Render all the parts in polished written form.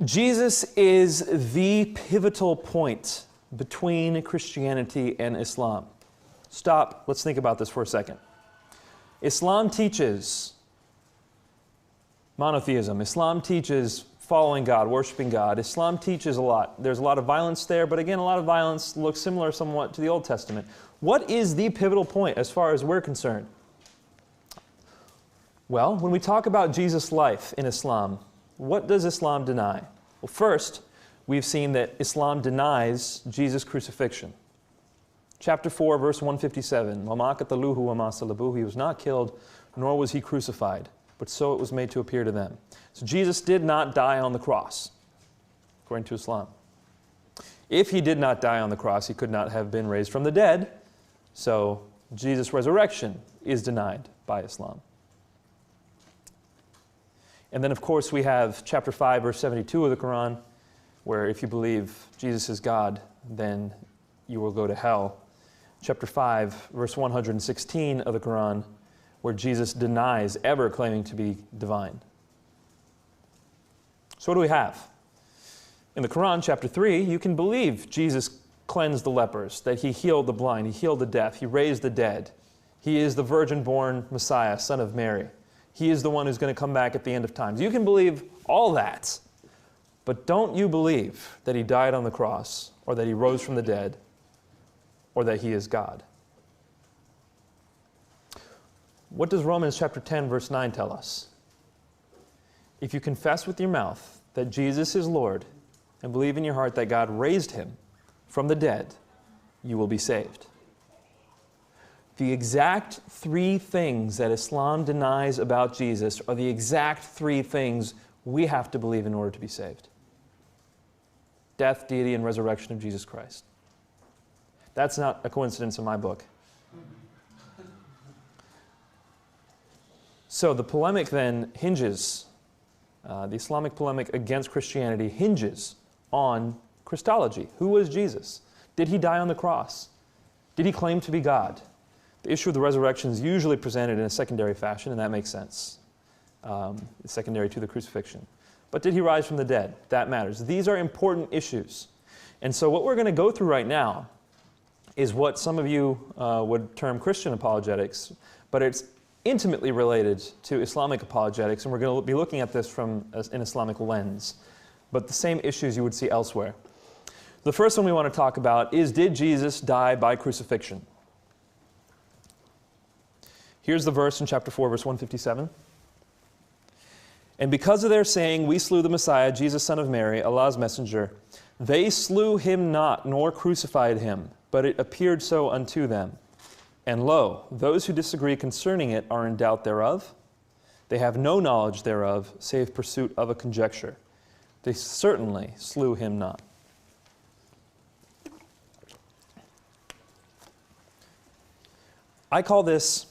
Jesus is the pivotal point between Christianity and Islam. Stop. Let's think about this for a second. Islam teaches monotheism. Islam teaches following God, worshiping God. Islam teaches a lot. There's a lot of violence there, but again, a lot of violence looks similar somewhat to the Old Testament. What is the pivotal point as far as we're concerned? Well, when we talk about Jesus' life in Islam, what does Islam deny? Well, first, we've seen that Islam denies Jesus' crucifixion. Chapter 4, verse 157, وَمَا قَتَلُوهُ وَمَا صَلَبُوهُ. He was not killed, nor was he crucified, but so it was made to appear to them. So Jesus did not die on the cross, according to Islam. If he did not die on the cross, he could not have been raised from the dead, so Jesus' resurrection is denied by Islam. And then, of course, we have chapter 5, verse 72 of the Quran, where if you believe Jesus is God, then you will go to hell. Chapter 5, verse 116 of the Quran, where Jesus denies ever claiming to be divine. So what do we have? In the Quran, chapter 3, you can believe Jesus cleansed the lepers, that he healed the blind, he healed the deaf, he raised the dead. He is the virgin-born Messiah, son of Mary. He is the one who's going to come back at the end of times. You can believe all that, but don't you believe that he died on the cross, or that he rose from the dead, or that he is God. What does Romans chapter 10, verse 9 tell us? If you confess with your mouth that Jesus is Lord, and believe in your heart that God raised him from the dead, you will be saved. The exact three things that Islam denies about Jesus are the exact three things we have to believe in order to be saved. Death, deity, and resurrection of Jesus Christ. That's not a coincidence in my book. So the polemic then hinges, the Islamic polemic against Christianity hinges on Christology. Who was Jesus? Did he die on the cross? Did he claim to be God? The issue of the resurrection is usually presented in a secondary fashion, and that makes sense. Secondary to the crucifixion. But did he rise from the dead? That matters. These are important issues. And so what we're going to go through right now is what some of you would term Christian apologetics, but it's intimately related to Islamic apologetics, and we're going to be looking at this from an Islamic lens, but the same issues you would see elsewhere. The first one we want to talk about is, did Jesus die by crucifixion? Here's the verse in chapter 4, verse 157. And because of their saying, we slew the Messiah, Jesus, son of Mary, Allah's messenger, they slew him not, nor crucified him, but it appeared so unto them. And lo, those who disagree concerning it are in doubt thereof. They have no knowledge thereof, save pursuit of a conjecture. They certainly slew him not. I call this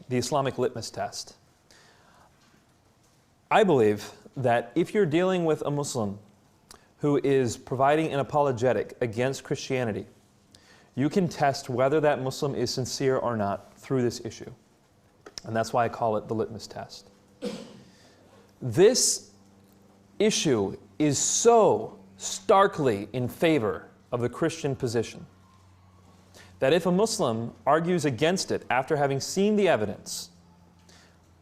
the Islamic litmus test. I believe that if you're dealing with a Muslim who is providing an apologetic against Christianity, you can test whether that Muslim is sincere or not through this issue. And that's why I call it the litmus test. This issue is so starkly in favor of the Christian position that if a Muslim argues against it after having seen the evidence,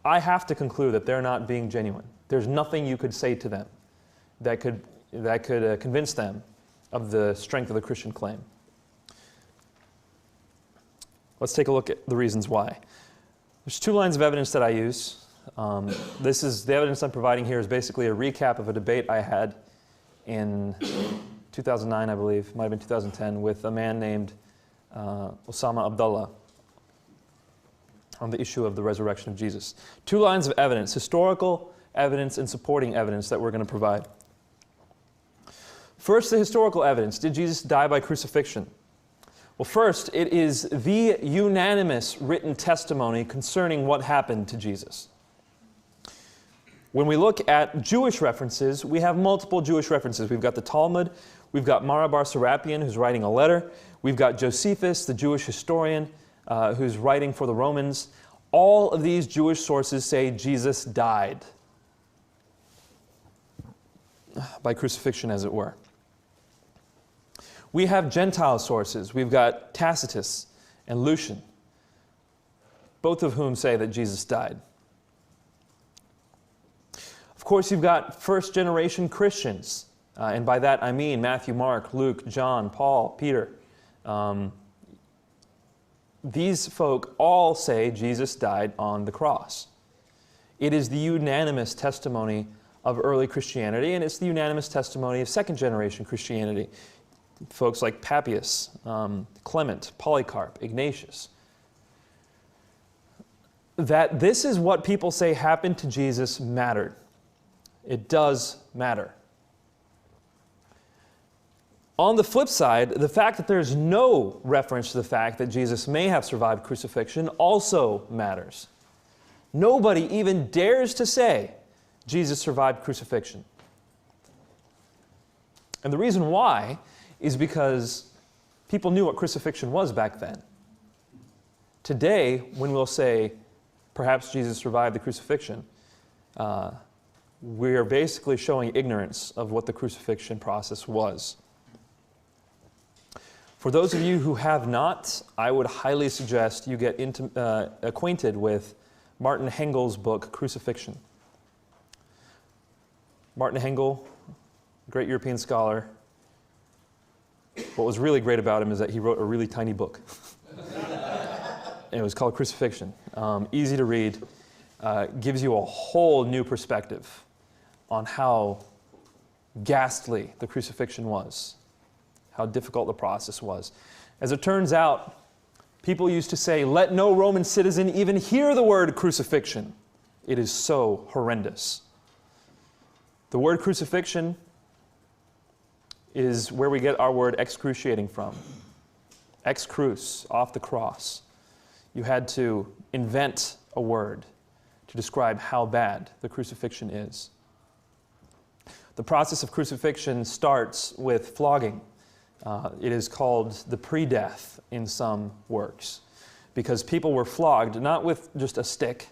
I have to conclude that they're not being genuine. There's nothing you could say to them that could convince them of the strength of the Christian claim. Let's take a look at the reasons why. There's two lines of evidence that I use. This is the evidence I'm providing here is basically a recap of a debate I had in 2009, I believe, might have been 2010, with a man named Osama Abdullah on the issue of the resurrection of Jesus. Two lines of evidence, historical evidence and supporting evidence that we're going to provide. First, the historical evidence. Did Jesus die by crucifixion? Well, first, it is the unanimous written testimony concerning what happened to Jesus. When we look at Jewish references, we have multiple Jewish references. We've got the Talmud, we've got Marabar Serapion, who's writing a letter, we've got Josephus, the Jewish historian, who's writing for the Romans. All of these Jewish sources say Jesus died. by crucifixion, as it were. We have Gentile sources. We've got Tacitus and Lucian, both of whom say that Jesus died. Of course, you've got first-generation Christians, and by that I mean Matthew, Mark, Luke, John, Paul, Peter. These folk all say Jesus died on the cross. It is the unanimous testimony of early Christianity, and it's the unanimous testimony of second-generation Christianity. Folks like Papias, Clement, Polycarp, Ignatius. That this is what people say happened to Jesus mattered. It does matter. On the flip side, the fact that there's no reference to the fact that Jesus may have survived crucifixion also matters. Nobody even dares to say Jesus survived crucifixion. And the reason why is because people knew what crucifixion was back then. Today, when we'll say, perhaps Jesus survived the crucifixion, we're basically showing ignorance of what the crucifixion process was. For those of you who have not, I would highly suggest you get acquainted with Martin Hengel's book, Crucifixion. Martin Hengel, great European scholar. What was really great about him is that he wrote a really tiny book. And it was called Crucifixion. Easy to read, gives you a whole new perspective on how ghastly the crucifixion was, how difficult the process was. As it turns out, people used to say, let no Roman citizen even hear the word crucifixion. It is so horrendous. The word crucifixion is where we get our word excruciating from. Ex cruce, off the cross. You had to invent a word to describe how bad the crucifixion is. The process of crucifixion starts with flogging. It is called the pre-death in some works, because people were flogged not with just a stick,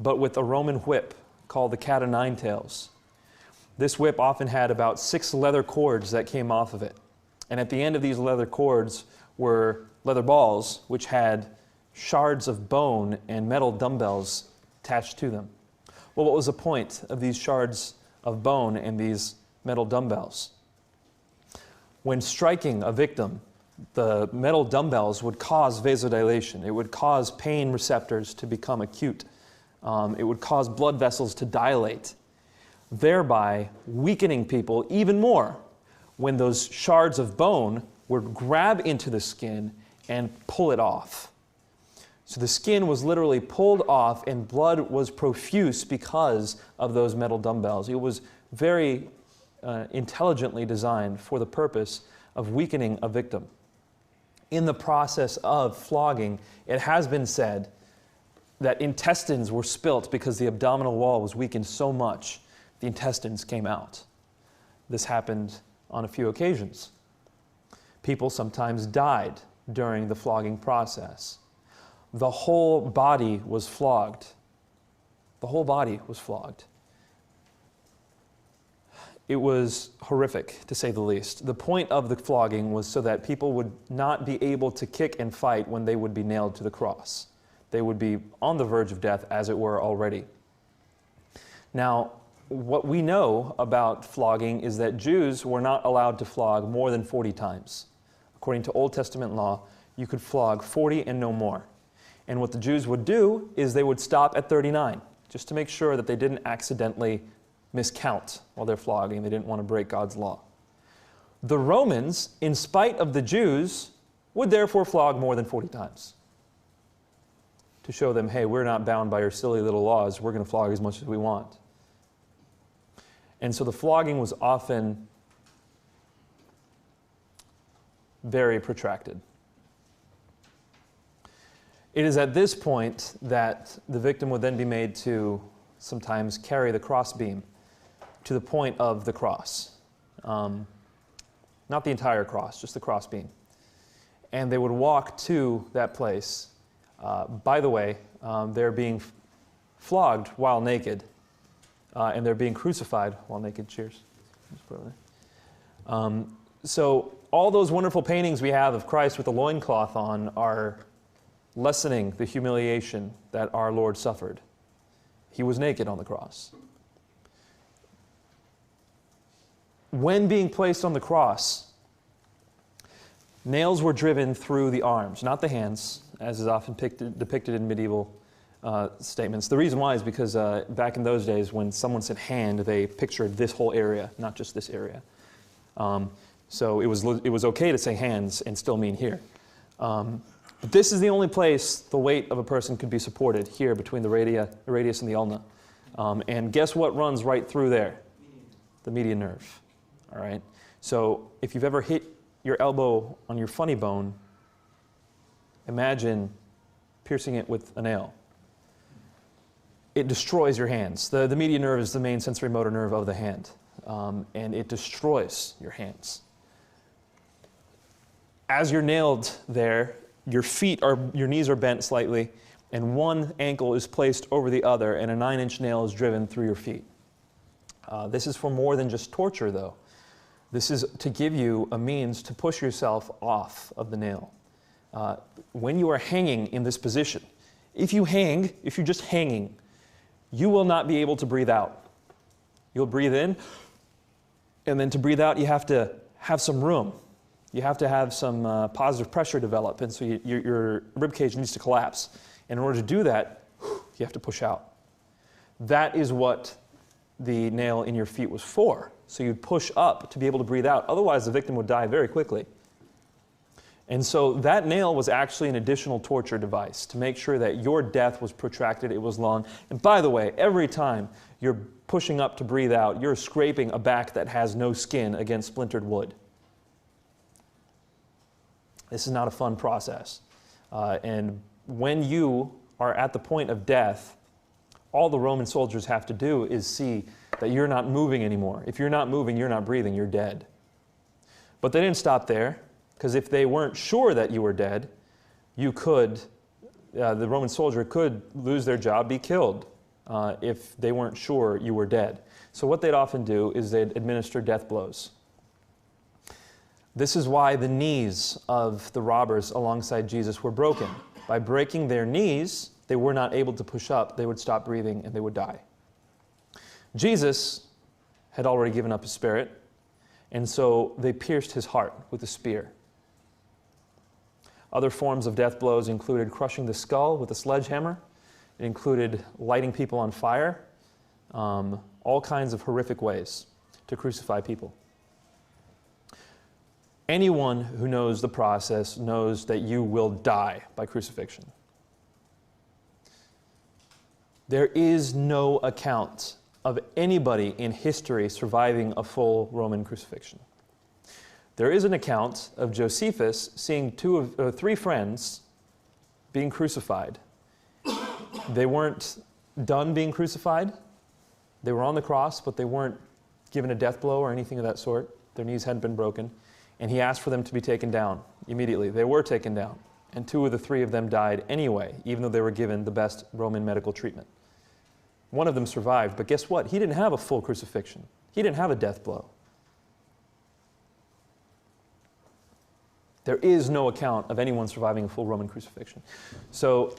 but with a Roman whip called the cat o' nine tails. This whip often had about 6 leather cords that came off of it. And at the end of these leather cords were leather balls, which had shards of bone and metal dumbbells attached to them. Well, what was the point of these shards of bone and these metal dumbbells? When striking a victim, the metal dumbbells would cause vasodilation. It would cause pain receptors to become acute. It would cause blood vessels to dilate, thereby weakening people even more when those shards of bone would grab into the skin and pull it off. So the skin was literally pulled off and blood was profuse because of those metal dumbbells. It was very intelligently designed for the purpose of weakening a victim. In the process of flogging, it has been said that intestines were spilt because the abdominal wall was weakened so much the intestines came out. This happened on a few occasions. People sometimes died during the flogging process. The whole body was flogged. The whole body was flogged. It was horrific, to say the least. The point of the flogging was so that people would not be able to kick and fight when they would be nailed to the cross. They would be on the verge of death, as it were, already. Now, what we know about flogging is that Jews were not allowed to flog more than 40 times. According to Old Testament law, you could flog 40 and no more. And what the Jews would do is they would stop at 39, just to make sure that they didn't accidentally miscount while they're flogging. They didn't want to break God's law. The Romans, in spite of the Jews, would therefore flog more than 40 times to show them, hey, we're not bound by your silly little laws. We're going to flog as much as we want. And so the flogging was often very protracted. It is at this point that the victim would then be made to sometimes carry the crossbeam to the point of the cross. Not the entire cross, just the crossbeam. And they would walk to that place. By the way, they're being flogged while naked, and they're being crucified while naked. Cheers. So all those wonderful paintings we have of Christ with the loincloth on are lessening the humiliation that our Lord suffered. He was naked on the cross. When being placed on the cross, nails were driven through the arms, not the hands, as is often depicted in medieval statements. The reason why is because back in those days, when someone said hand, they pictured this whole area, not just this area. So it was okay to say hands and still mean here. But this is the only place the weight of a person could be supported, here between the radius and the ulna. And guess what runs right through there? The median nerve. All right. So if you've ever hit your elbow on your funny bone, imagine piercing it with a nail. It destroys your hands. The median nerve is the main sensory motor nerve of the hand, and it destroys your hands. As you're nailed there, your knees are bent slightly, and one ankle is placed over the other, and a 9-inch nail is driven through your feet. This is for more than just torture, though. This is to give you a means to push yourself off of the nail. When you are hanging in this position, if you're just hanging, you will not be able to breathe out. You'll breathe in, and then to breathe out, you have to have some room. You have to have some positive pressure develop, and so your rib cage needs to collapse. And in order to do that, you have to push out. That is what the nail in your feet was for. So you'd push up to be able to breathe out. Otherwise, the victim would die very quickly. And so that nail was actually an additional torture device to make sure that your death was protracted, it was long. And by the way, every time you're pushing up to breathe out, you're scraping a back that has no skin against splintered wood. This is not a fun process. And when you are at the point of death, all the Roman soldiers have to do is see that you're not moving anymore. If you're not moving, you're not breathing, you're dead. But they didn't stop there, because if they weren't sure that you were dead, the Roman soldier could lose their job, be killed, if they weren't sure you were dead. So what they'd often do is they'd administer death blows. This is why the knees of the robbers alongside Jesus were broken. By breaking their knees, they were not able to push up, they would stop breathing, and they would die. Jesus had already given up his spirit, and so they pierced his heart with a spear. Other forms of death blows included crushing the skull with a sledgehammer. It included lighting people on fire, all kinds of horrific ways to crucify people. Anyone who knows the process knows that you will die by crucifixion. There is no account of anybody in history surviving a full Roman crucifixion. There is an account of Josephus seeing 3 friends being crucified. They weren't done being crucified. They were on the cross, but they weren't given a death blow or anything of that sort. Their knees hadn't been broken. And he asked for them to be taken down immediately. They were taken down. And 2 of the 3 of them died anyway, even though they were given the best Roman medical treatment. One of them survived, but guess what? He didn't have a full crucifixion. He didn't have a death blow. There is no account of anyone surviving a full Roman crucifixion. So,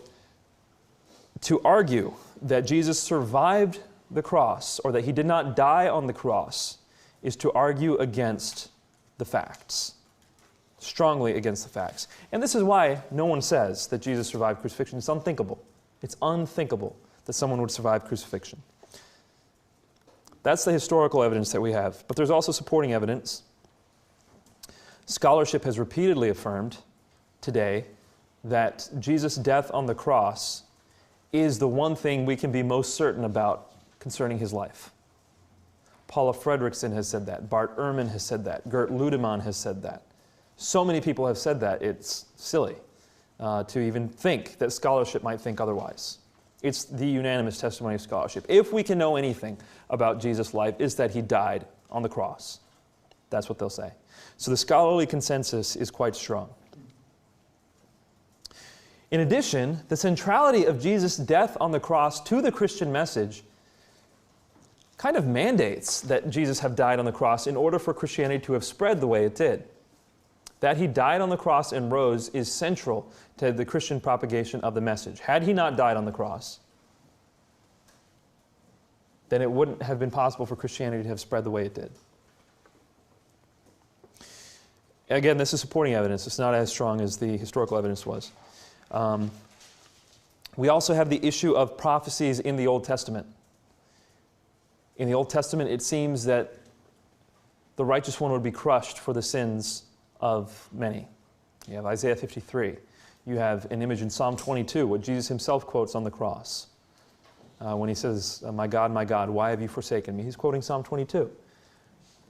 to argue that Jesus survived the cross, or that he did not die on the cross, is to argue against the facts. Strongly against the facts. And this is why no one says that Jesus survived crucifixion. It's unthinkable. It's unthinkable that someone would survive crucifixion. That's the historical evidence that we have. But there's also supporting evidence. Scholarship has repeatedly affirmed today that Jesus' death on the cross is the one thing we can be most certain about concerning his life. Paula Fredrickson has said that. Bart Ehrman has said that. Gert Ludemann has said that. So many people have said that, it's silly to even think that scholarship might think otherwise. It's the unanimous testimony of scholarship. If we can know anything about Jesus' life, it's that he died on the cross. That's what they'll say. So the scholarly consensus is quite strong. In addition, the centrality of Jesus' death on the cross to the Christian message kind of mandates that Jesus have died on the cross in order for Christianity to have spread the way it did. That he died on the cross and rose is central to the Christian propagation of the message. Had he not died on the cross, then it wouldn't have been possible for Christianity to have spread the way it did. Again, this is supporting evidence. It's not as strong as the historical evidence was. We also have the issue of prophecies in the Old Testament. In the Old Testament, it seems that the righteous one would be crushed for the sins of many. You have Isaiah 53. You have an image in Psalm 22, what Jesus himself quotes on the cross. When he says, my God, why have you forsaken me?" He's quoting Psalm 22.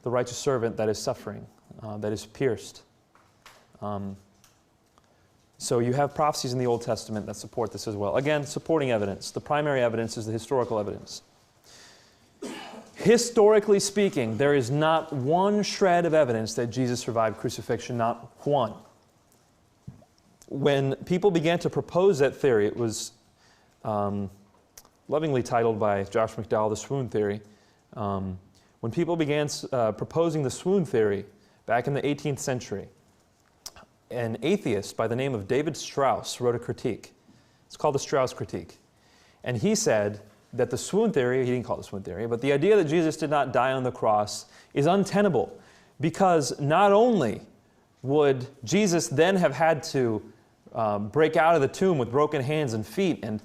The righteous servant that is suffering, that is pierced. So you have prophecies in the Old Testament that support this as well. Again, supporting evidence. The primary evidence is the historical evidence. Historically speaking, there is not one shred of evidence that Jesus survived crucifixion, not one. When people began to propose that theory, it was lovingly titled by Josh McDowell, the swoon theory. When people began proposing the swoon theory back in the 18th century, an atheist by the name of David Strauss wrote a critique. It's called the Strauss Critique. And he said that the swoon theory, he didn't call it the swoon theory, but the idea that Jesus did not die on the cross is untenable, because not only would Jesus then have had to break out of the tomb with broken hands and feet and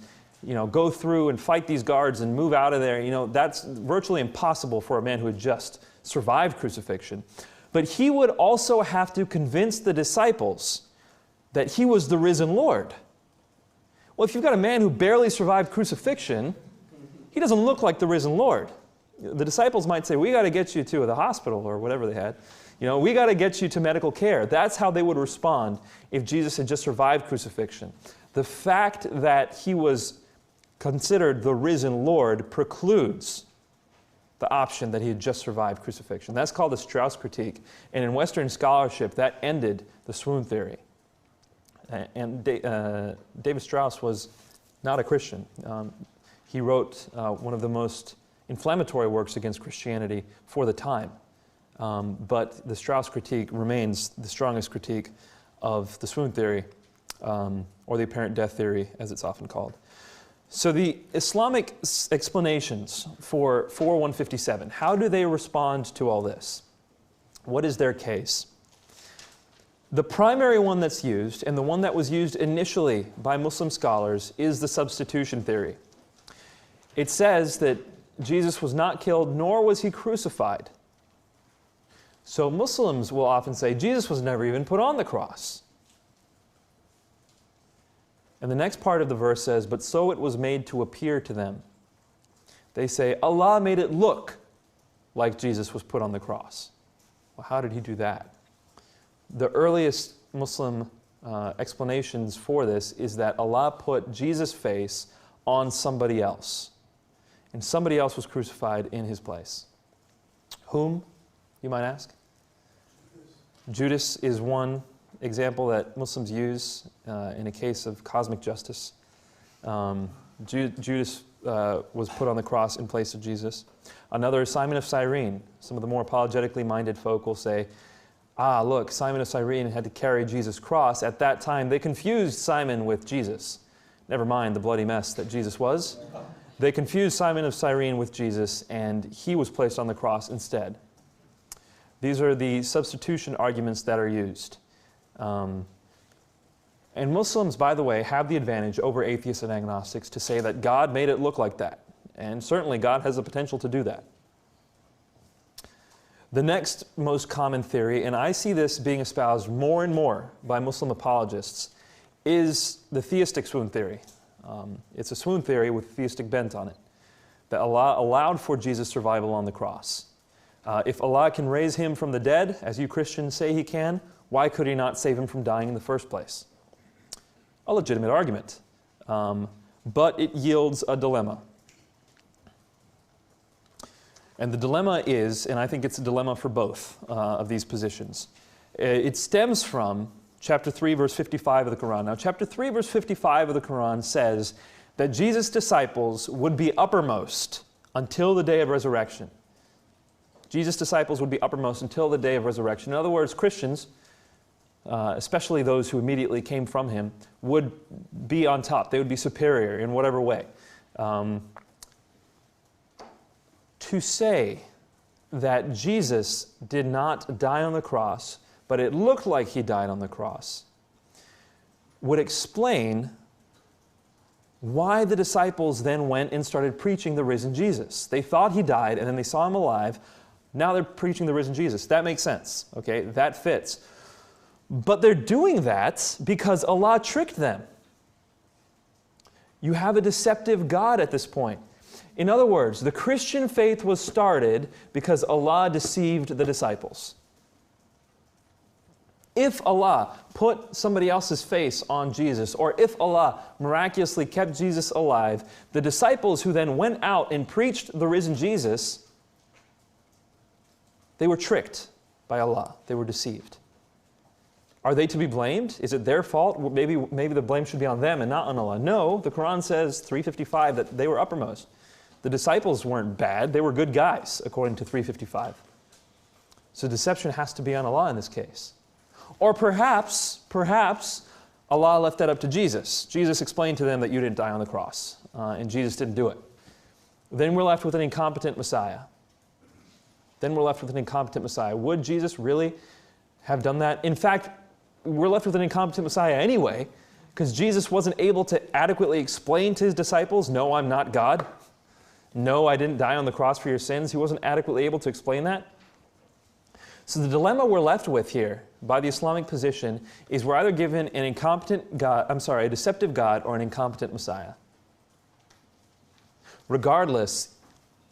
go through and fight these guards and move out of there, that's virtually impossible for a man who had just survived crucifixion. But he would also have to convince the disciples that he was the risen Lord. Well, if you've got a man who barely survived crucifixion, he doesn't look like the risen Lord. The disciples might say, "We got to get you to the hospital," or whatever they had. "We got to get you to medical care." That's how they would respond if Jesus had just survived crucifixion. The fact that he was considered the risen Lord precludes the option that he had just survived crucifixion. That's called the Strauss Critique. And in Western scholarship, that ended the swoon theory. And David Strauss was not a Christian. He wrote one of the most inflammatory works against Christianity for the time. But the Strauss Critique remains the strongest critique of the swoon theory, or the apparent death theory, as it's often called. So the Islamic explanations for 4157, how do they respond to all this? What is their case? The primary one that's used, and the one that was used initially by Muslim scholars, is the substitution theory. It says that Jesus was not killed, nor was he crucified. So Muslims will often say, Jesus was never even put on the cross. And the next part of the verse says, "But so it was made to appear to them." They say, Allah made it look like Jesus was put on the cross. Well, how did he do that? The earliest Muslim explanations for this is that Allah put Jesus' face on somebody else, and somebody else was crucified in his place. Whom, you might ask? Judas is one example that Muslims use in a case of cosmic justice. Judas was put on the cross in place of Jesus. Another is Simon of Cyrene. Some of the more apologetically minded folk will say, look, Simon of Cyrene had to carry Jesus' cross. At that time, they confused Simon with Jesus. Never mind the bloody mess that Jesus was. They confused Simon of Cyrene with Jesus, and he was placed on the cross instead. These are the substitution arguments that are used. And Muslims, by the way, have the advantage over atheists and agnostics to say that God made it look like that. And certainly God has the potential to do that. The next most common theory, and I see this being espoused more and more by Muslim apologists, is the theistic swoon theory. It's a swoon theory with theistic bent on it, that Allah allowed for Jesus' survival on the cross. If Allah can raise him from the dead, as you Christians say he can, why could he not save him from dying in the first place? A legitimate argument, but it yields a dilemma. And the dilemma is, and I think it's a dilemma for both of these positions, it stems from chapter 3, verse 55 of the Quran. Now, chapter 3, verse 55 of the Quran says that Jesus' disciples would be uppermost until the day of resurrection. Jesus' disciples would be uppermost until the day of resurrection. In other words, Christians, especially those who immediately came from him, would be on top. They would be superior in whatever way. To say that Jesus did not die on the cross, but it looked like he died on the cross, would explain why the disciples then went and started preaching the risen Jesus. They thought he died, and then they saw him alive. Now they're preaching the risen Jesus. That makes sense, okay? That fits. But they're doing that because Allah tricked them. You have a deceptive God at this point. In other words, the Christian faith was started because Allah deceived the disciples. If Allah put somebody else's face on Jesus, or if Allah miraculously kept Jesus alive, the disciples who then went out and preached the risen Jesus, they were tricked by Allah. They were deceived. Are they to be blamed? Is it their fault? Maybe the blame should be on them and not on Allah. No, the Quran says, 355, that they were uppermost. The disciples weren't bad. They were good guys, according to 355. So deception has to be on Allah in this case. Or perhaps Allah left that up to Jesus. Jesus explained to them that you didn't die on the cross, and Jesus didn't do it. Then we're left with an incompetent Messiah. Would Jesus really have done that? In fact, we're left with an incompetent Messiah anyway, because Jesus wasn't able to adequately explain to his disciples, no, I'm not God. No, I didn't die on the cross for your sins. He wasn't adequately able to explain that. So the dilemma we're left with here by the Islamic position is we're either given an incompetent God, a deceptive God, or an incompetent Messiah. Regardless,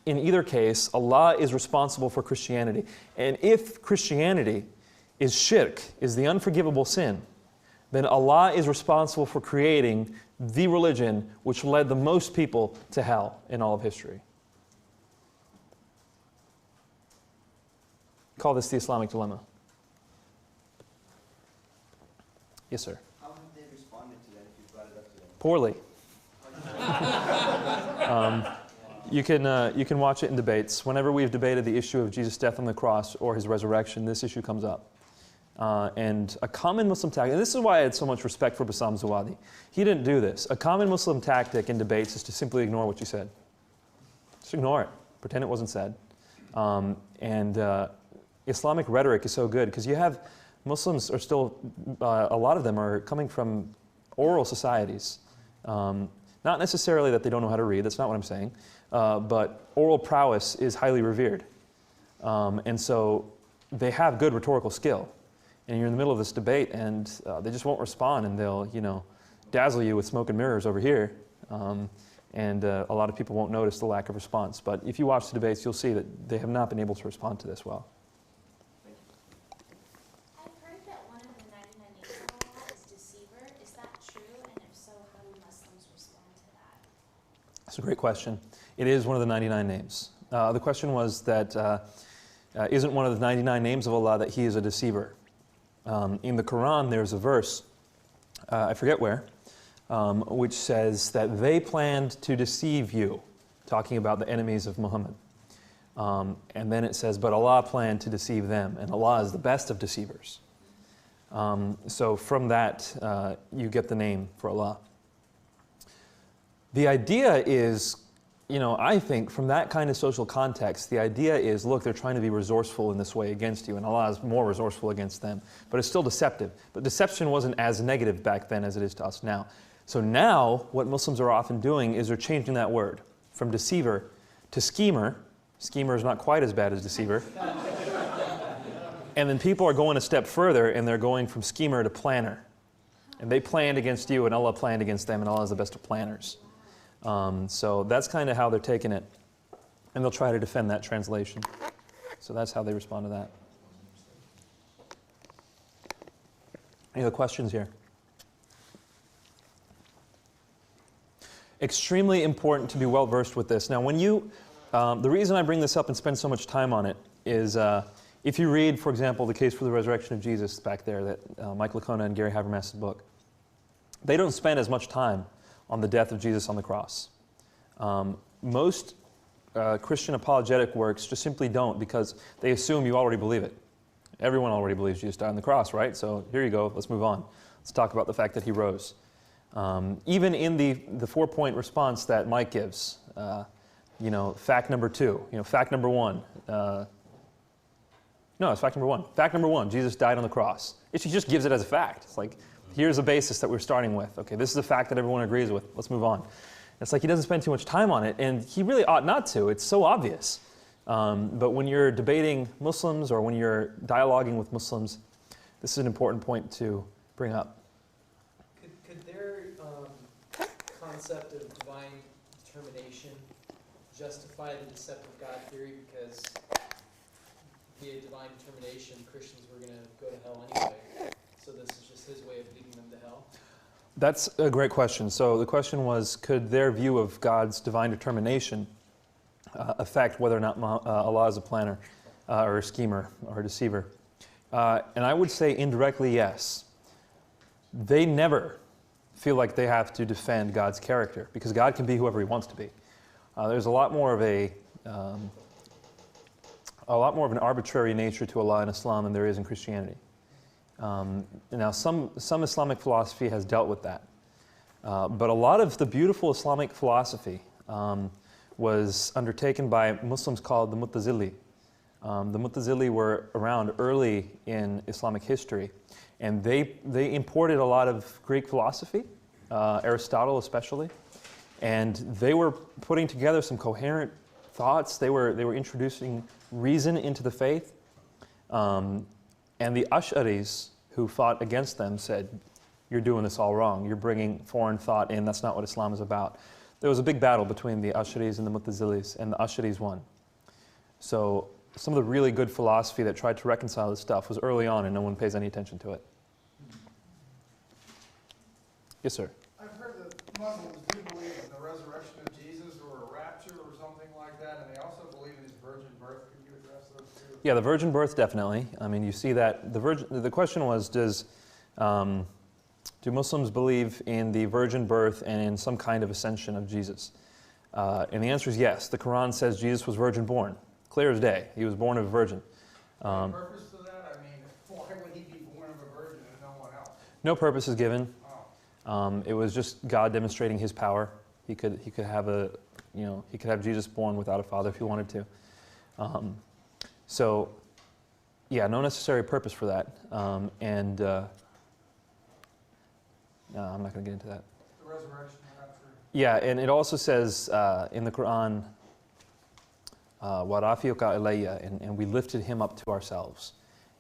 in either case, Allah is responsible for Christianity. And if Christianity is shirk, is the unforgivable sin, then Allah is responsible for creating the religion which led the most people to hell in all of history. Call this the Islamic dilemma. Yes, sir. How have they responded to that if you brought it up to them? Poorly. You can watch it in debates. Whenever we've debated the issue of Jesus' death on the cross or his resurrection, this issue comes up. And a common Muslim tactic, and this is why I had so much respect for Bassam Zawadi. He didn't do this. A common Muslim tactic in debates is to simply ignore what you said. Just ignore it. Pretend it wasn't said. Islamic rhetoric is so good because you have Muslims are still, a lot of them are coming from oral societies. Not necessarily that they don't know how to read, that's not what I'm saying, but oral prowess is highly revered. And so they have good rhetorical skill. And you're in the middle of this debate and they just won't respond and they'll, dazzle you with smoke and mirrors over here. A lot of people won't notice the lack of response. But if you watch the debates, you'll see that they have not been able to respond to this well. I've heard that one of the 99 names of Allah is deceiver. Is that true? And if so, how do Muslims respond to that? That's a great question. It is one of the 99 names. The question was that isn't one of the 99 names of Allah that He is a deceiver? In the Quran, there's a verse, I forget where, which says that they planned to deceive you, talking about the enemies of Muhammad. And then it says, but Allah planned to deceive them, and Allah is the best of deceivers. So from that, you get the name for Allah. The idea is, I think from that kind of social context, the idea is, look, they're trying to be resourceful in this way against you, and Allah is more resourceful against them. But it's still deceptive. But deception wasn't as negative back then as it is to us now. So now, what Muslims are often doing is they're changing that word from deceiver to schemer. Schemer is not quite as bad as deceiver. And then people are going a step further, and they're going from schemer to planner. And they planned against you, and Allah planned against them, and Allah is the best of planners. So that's kind of how they're taking it. And they'll try to defend that translation. So that's how they respond to that. Any other questions here? Extremely important to be well versed with this. Now, when you, the reason I bring this up and spend so much time on it is if you read, for example, The Case for the Resurrection of Jesus back there, that Mike Licona and Gary Habermas's book, they don't spend as much time on the death of Jesus on the cross. Most Christian apologetic works just simply don't, because they assume you already believe it. Everyone already believes Jesus died on the cross, right? So here you go, let's move on. Let's talk about the fact that he rose. Even in the 4-point response that Mike gives, fact number 2, fact number 1. No, it's fact number 1. Fact number 1, Jesus died on the cross. He just gives it as a fact. It's like, here's a basis that we're starting with. Okay, this is a fact that everyone agrees with. Let's move on. It's like he doesn't spend too much time on it, and he really ought not to. It's so obvious. But when you're debating Muslims or when you're dialoguing with Muslims, this is an important point to bring up. Could their concept of divine determination justify the deceptive God theory? Because via divine determination, Christians were going to go to hell anyway. So this is just his way of leading them to hell? That's a great question. So the question was, could their view of God's divine determination affect whether or not Allah is a planner or a schemer or a deceiver? And I would say indirectly, yes. They never feel like they have to defend God's character, because God can be whoever he wants to be. There's a lot more of an arbitrary nature to Allah in Islam than there is in Christianity. Now, some Islamic philosophy has dealt with that. But a lot of the beautiful Islamic philosophy was undertaken by Muslims called the Mu'tazili. The Mu'tazili were around early in Islamic history, and they imported a lot of Greek philosophy, Aristotle especially, and they were putting together some coherent thoughts. They were introducing reason into the faith. And the Ash'aris, who fought against them, said, you're doing this all wrong. You're bringing foreign thought in. That's not what Islam is about. There was a big battle between the Ash'aris and the Mu'tazilis, and the Ash'aris won. So some of the really good philosophy that tried to reconcile this stuff was early on, and no one pays any attention to it. Yes, sir? I've heard that Muslims do believe in the resurrection of Jesus or a rapture or something like that, and they also believe in his virgin birth. Could you address those two? Yeah, the virgin birth, definitely. I mean, you see that. The question was, do Muslims believe in the virgin birth and in some kind of ascension of Jesus? And the answer is yes. The Quran says Jesus was virgin born. Clear as day. He was born of a virgin. Any purpose to that? I mean, why would he be born of a virgin and no one else? No purpose is given. It was just God demonstrating his power. He could have Jesus born without a father if he wanted to. So, yeah, no necessary purpose for that. No, I'm not going to get into that. The resurrection, rapture. Yeah, and it also says in the Quran, وَرَافِيُكَ إِلَيَّ, and we lifted him up to ourselves.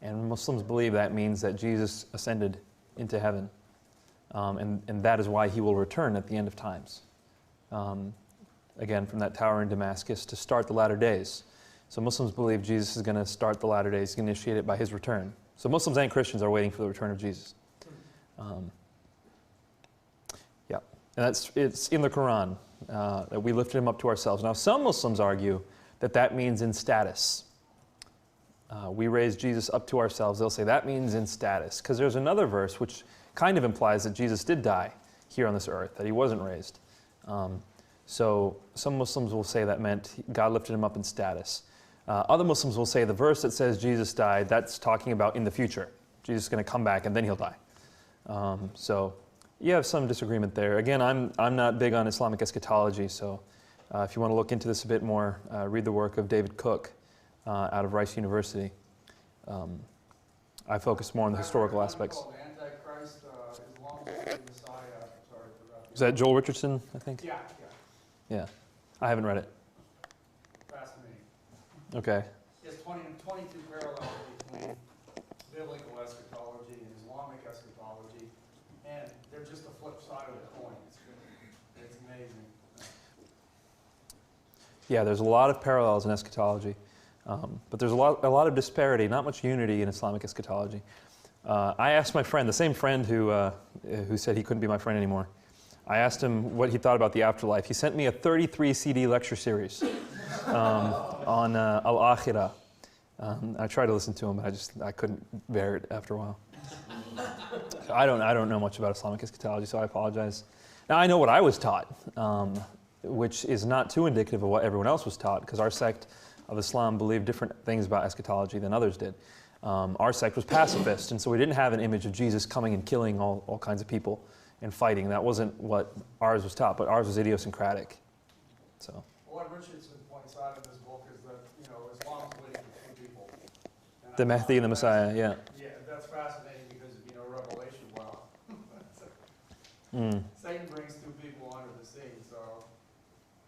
And Muslims believe that means that Jesus ascended into heaven. And that is why he will return at the end of times. Again, from that tower in Damascus to start the latter days. So Muslims believe Jesus is going to start the latter days, initiate it by his return. So Muslims and Christians are waiting for the return of Jesus. Yeah, and it's in the Quran that we lifted him up to ourselves. Now, some Muslims argue that means in status. We raised Jesus up to ourselves. They'll say that means in status, because there's another verse which kind of implies that Jesus did die here on this earth, that he wasn't raised. So some Muslims will say that meant God lifted him up in status. Other Muslims will say the verse that says Jesus died, that's talking about in the future. Jesus is going to come back and then he'll die. So you have some disagreement there. Again, I'm not big on Islamic eschatology, so if you want to look into this a bit more, read the work of David Cook out of Rice University. I focus more on the historical aspects. Is that Joel Richardson, I think? Yeah. Yeah. I haven't read it. Fascinating. Okay. There's 22 parallels between biblical eschatology and Islamic eschatology, and they're just a flip side of the coin. It's amazing. Yeah, there's a lot of parallels in eschatology, but there's a lot of disparity, not much unity in Islamic eschatology. I asked my friend, the same friend who said he couldn't be my friend anymore, I asked him what he thought about the afterlife. He sent me a 33 CD lecture series on Al-Akhirah. I tried to listen to him, but I couldn't bear it after a while. I don't know much about Islamic eschatology, so I apologize. Now, I know what I was taught. which is not too indicative of what everyone else was taught, because our sect of Islam believed different things about eschatology than others did. Our sect was pacifist, and so we didn't have an image of Jesus coming and killing all kinds of people and fighting. That wasn't what ours was taught, but ours was idiosyncratic. So. What Richardson points out in this book is that, Islam's waiting for two people. And The Mahdi and the Messiah, yeah. Yeah, that's fascinating because, Revelation, wow. Mm. Satan brings two people onto the scene, so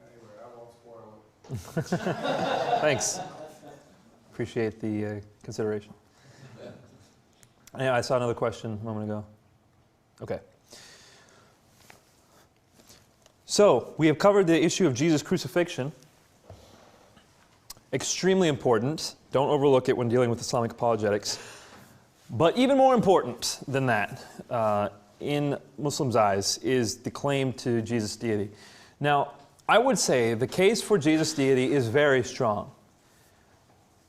anyway, I won't spoil it. Thanks. Appreciate the consideration. Yeah, I saw another question a moment ago. Okay. So, we have covered the issue of Jesus' crucifixion. Extremely important. Don't overlook it when dealing with Islamic apologetics. But even more important than that, in Muslims' eyes, is the claim to Jesus' deity. Now, I would say the case for Jesus' deity is very strong.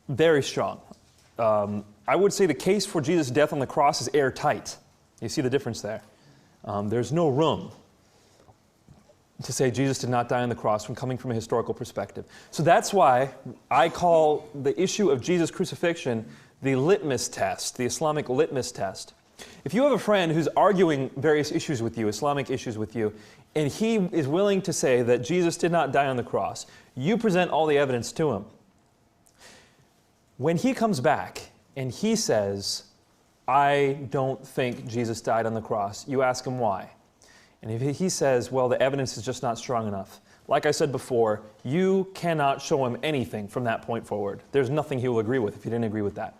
Very strong. I would say the case for Jesus' death on the cross is airtight. You see the difference there. There's no room to say Jesus did not die on the cross from coming from a historical perspective. So that's why I call the issue of Jesus' crucifixion the litmus test, the Islamic litmus test. If you have a friend who's arguing various issues with you, Islamic issues with you, and he is willing to say that Jesus did not die on the cross, you present all the evidence to him. When he comes back and he says, I don't think Jesus died on the cross, you ask him why. And if he says, well, the evidence is just not strong enough, like I said before, you cannot show him anything from that point forward. There's nothing he will agree with if he didn't agree with that.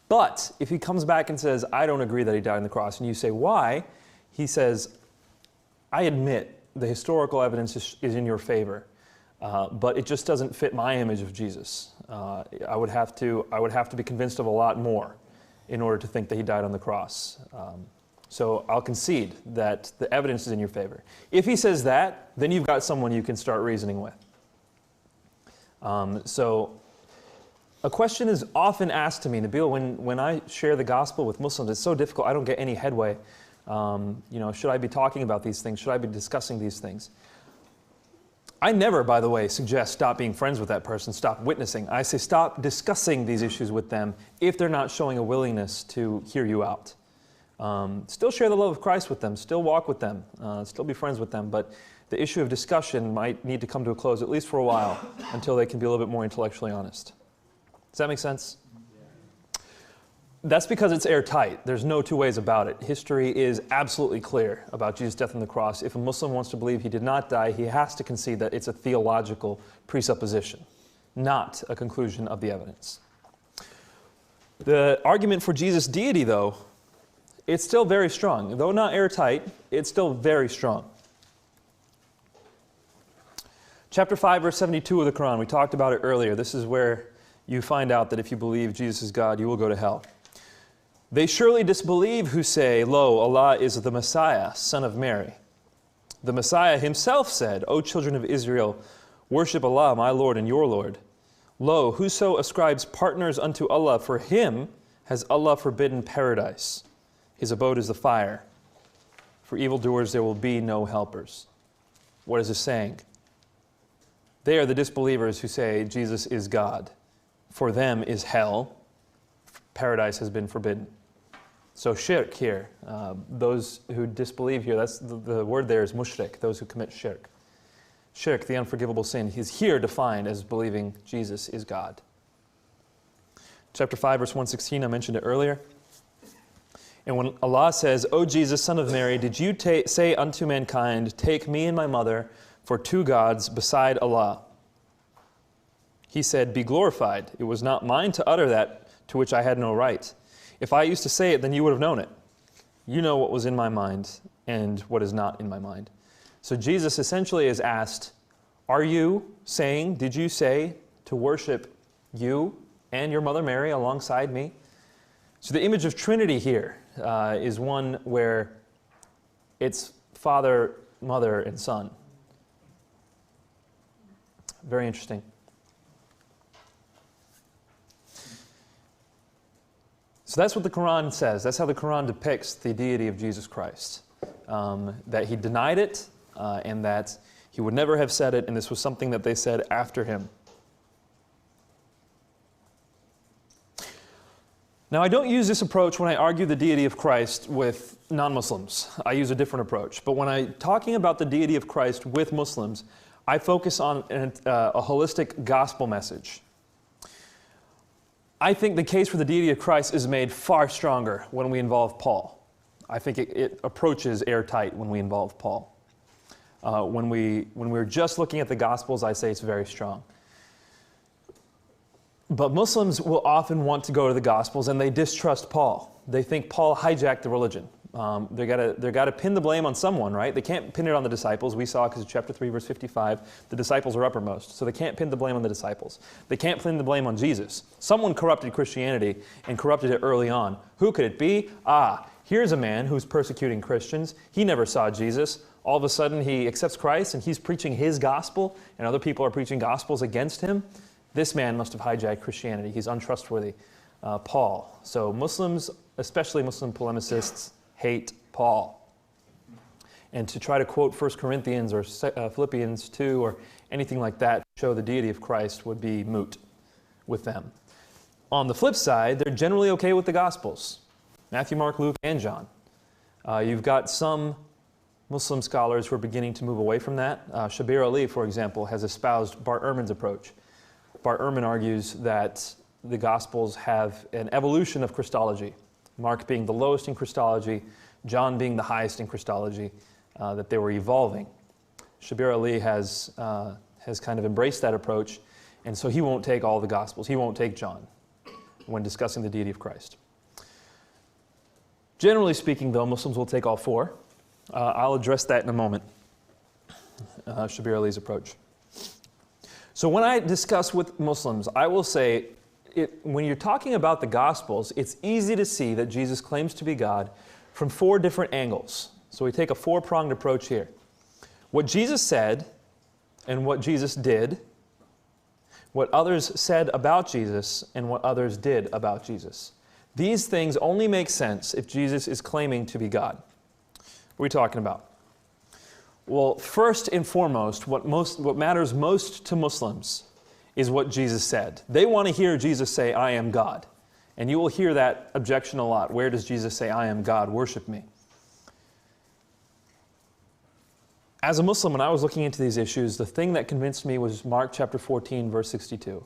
But if he comes back and says, I don't agree that he died on the cross, and you say, why? He says, I admit the historical evidence is in your favor, but it just doesn't fit my image of Jesus. I would have to be convinced of a lot more in order to think that he died on the cross. So I'll concede that the evidence is in your favor. If he says that, then you've got someone you can start reasoning with. So a question is often asked to me, Nabil, when I share the gospel with Muslims, it's so difficult, I don't get any headway. Should I be talking about these things? Should I be discussing these things? I never, by the way, suggest stop being friends with that person, stop witnessing. I say stop discussing these issues with them if they're not showing a willingness to hear you out. Still share the love of Christ with them, still walk with them, still be friends with them, but the issue of discussion might need to come to a close, at least for a while, until they can be a little bit more intellectually honest. Does that make sense? That's because it's airtight. There's no two ways about it. History is absolutely clear about Jesus' death on the cross. If a Muslim wants to believe he did not die, he has to concede that it's a theological presupposition, not a conclusion of the evidence. The argument for Jesus' deity, though, it's still very strong. Though not airtight, it's still very strong. Chapter 5, verse 72 of the Quran, we talked about it earlier. This is where you find out that if you believe Jesus is God, you will go to hell. They surely disbelieve who say, Lo, Allah is the Messiah, son of Mary. The Messiah himself said, O children of Israel, worship Allah, my Lord and your Lord. Lo, whoso ascribes partners unto Allah, for him has Allah forbidden paradise. His abode is the fire. For evildoers there will be no helpers. What is this saying? They are the disbelievers who say Jesus is God. For them is hell. Paradise has been forbidden. So shirk here, those who disbelieve here, that's the word there is mushrik, those who commit shirk. Shirk, the unforgivable sin, is here defined as believing Jesus is God. Chapter 5, verse 116, I mentioned it earlier. And when Allah says, O Jesus, son of Mary, did you say unto mankind, take me and my mother for two gods beside Allah? He said, be glorified. It was not mine to utter that to which I had no right. If I used to say it, then you would have known it. You know what was in my mind and what is not in my mind. So Jesus essentially is asked, are you saying, did you say to worship you and your mother Mary alongside me? So the image of Trinity here is one where it's Father, Mother, and Son. Very interesting. So that's what the Quran says. That's how the Quran depicts the deity of Jesus Christ. That he denied it, and that He would never have said it, and this was something that they said after him. Now, I don't use this approach when I argue the deity of Christ with non-Muslims. I use a different approach. But when I'm talking about the deity of Christ with Muslims, I focus on a holistic gospel message. I think the case for the deity of Christ is made far stronger when we involve Paul. I think it approaches airtight when we involve Paul. When we're just looking at the Gospels, I say it's very strong. But Muslims will often want to go to the Gospels and they distrust Paul. They think Paul hijacked the religion. They've got to pin the blame on someone, right? They can't pin it on the disciples. We saw, because in chapter 3, verse 55, the disciples are uppermost. So they can't pin the blame on the disciples. They can't pin the blame on Jesus. Someone corrupted Christianity and corrupted it early on. Who could it be? Here's a man who's persecuting Christians. He never saw Jesus. All of a sudden, he accepts Christ and he's preaching his gospel, and other people are preaching gospels against him. This man must have hijacked Christianity. He's untrustworthy. Paul. So Muslims, especially Muslim polemicists, hate Paul. And to try to quote 1 Corinthians or Philippians 2 or anything like that to show the deity of Christ would be moot with them. On the flip side, they're generally okay with the Gospels. Matthew, Mark, Luke, and John. You've got some Muslim scholars who are beginning to move away from that. Shabir Ali, for example, has espoused Bart Ehrman's approach. Bart Ehrman argues that the Gospels have an evolution of Christology, Mark being the lowest in Christology, John being the highest in Christology, that they were evolving. Shabir Ali has kind of embraced that approach, and so he won't take all the Gospels. He won't take John when discussing the deity of Christ. Generally speaking, though, Muslims will take all four. I'll address that in a moment, Shabir Ali's approach. So when I discuss with Muslims, I will say, when you're talking about the Gospels, it's easy to see that Jesus claims to be God from four different angles. So we take a four-pronged approach here. What Jesus said and what Jesus did, what others said about Jesus and what others did about Jesus. These things only make sense if Jesus is claiming to be God. What are we talking about? Well, first and foremost, what matters most to Muslims is what Jesus said. They want to hear Jesus say, "I am God." And you will hear that objection a lot. Where does Jesus say, "I am God, worship me"? As a Muslim, when I was looking into these issues, the thing that convinced me was Mark chapter 14, verse 62.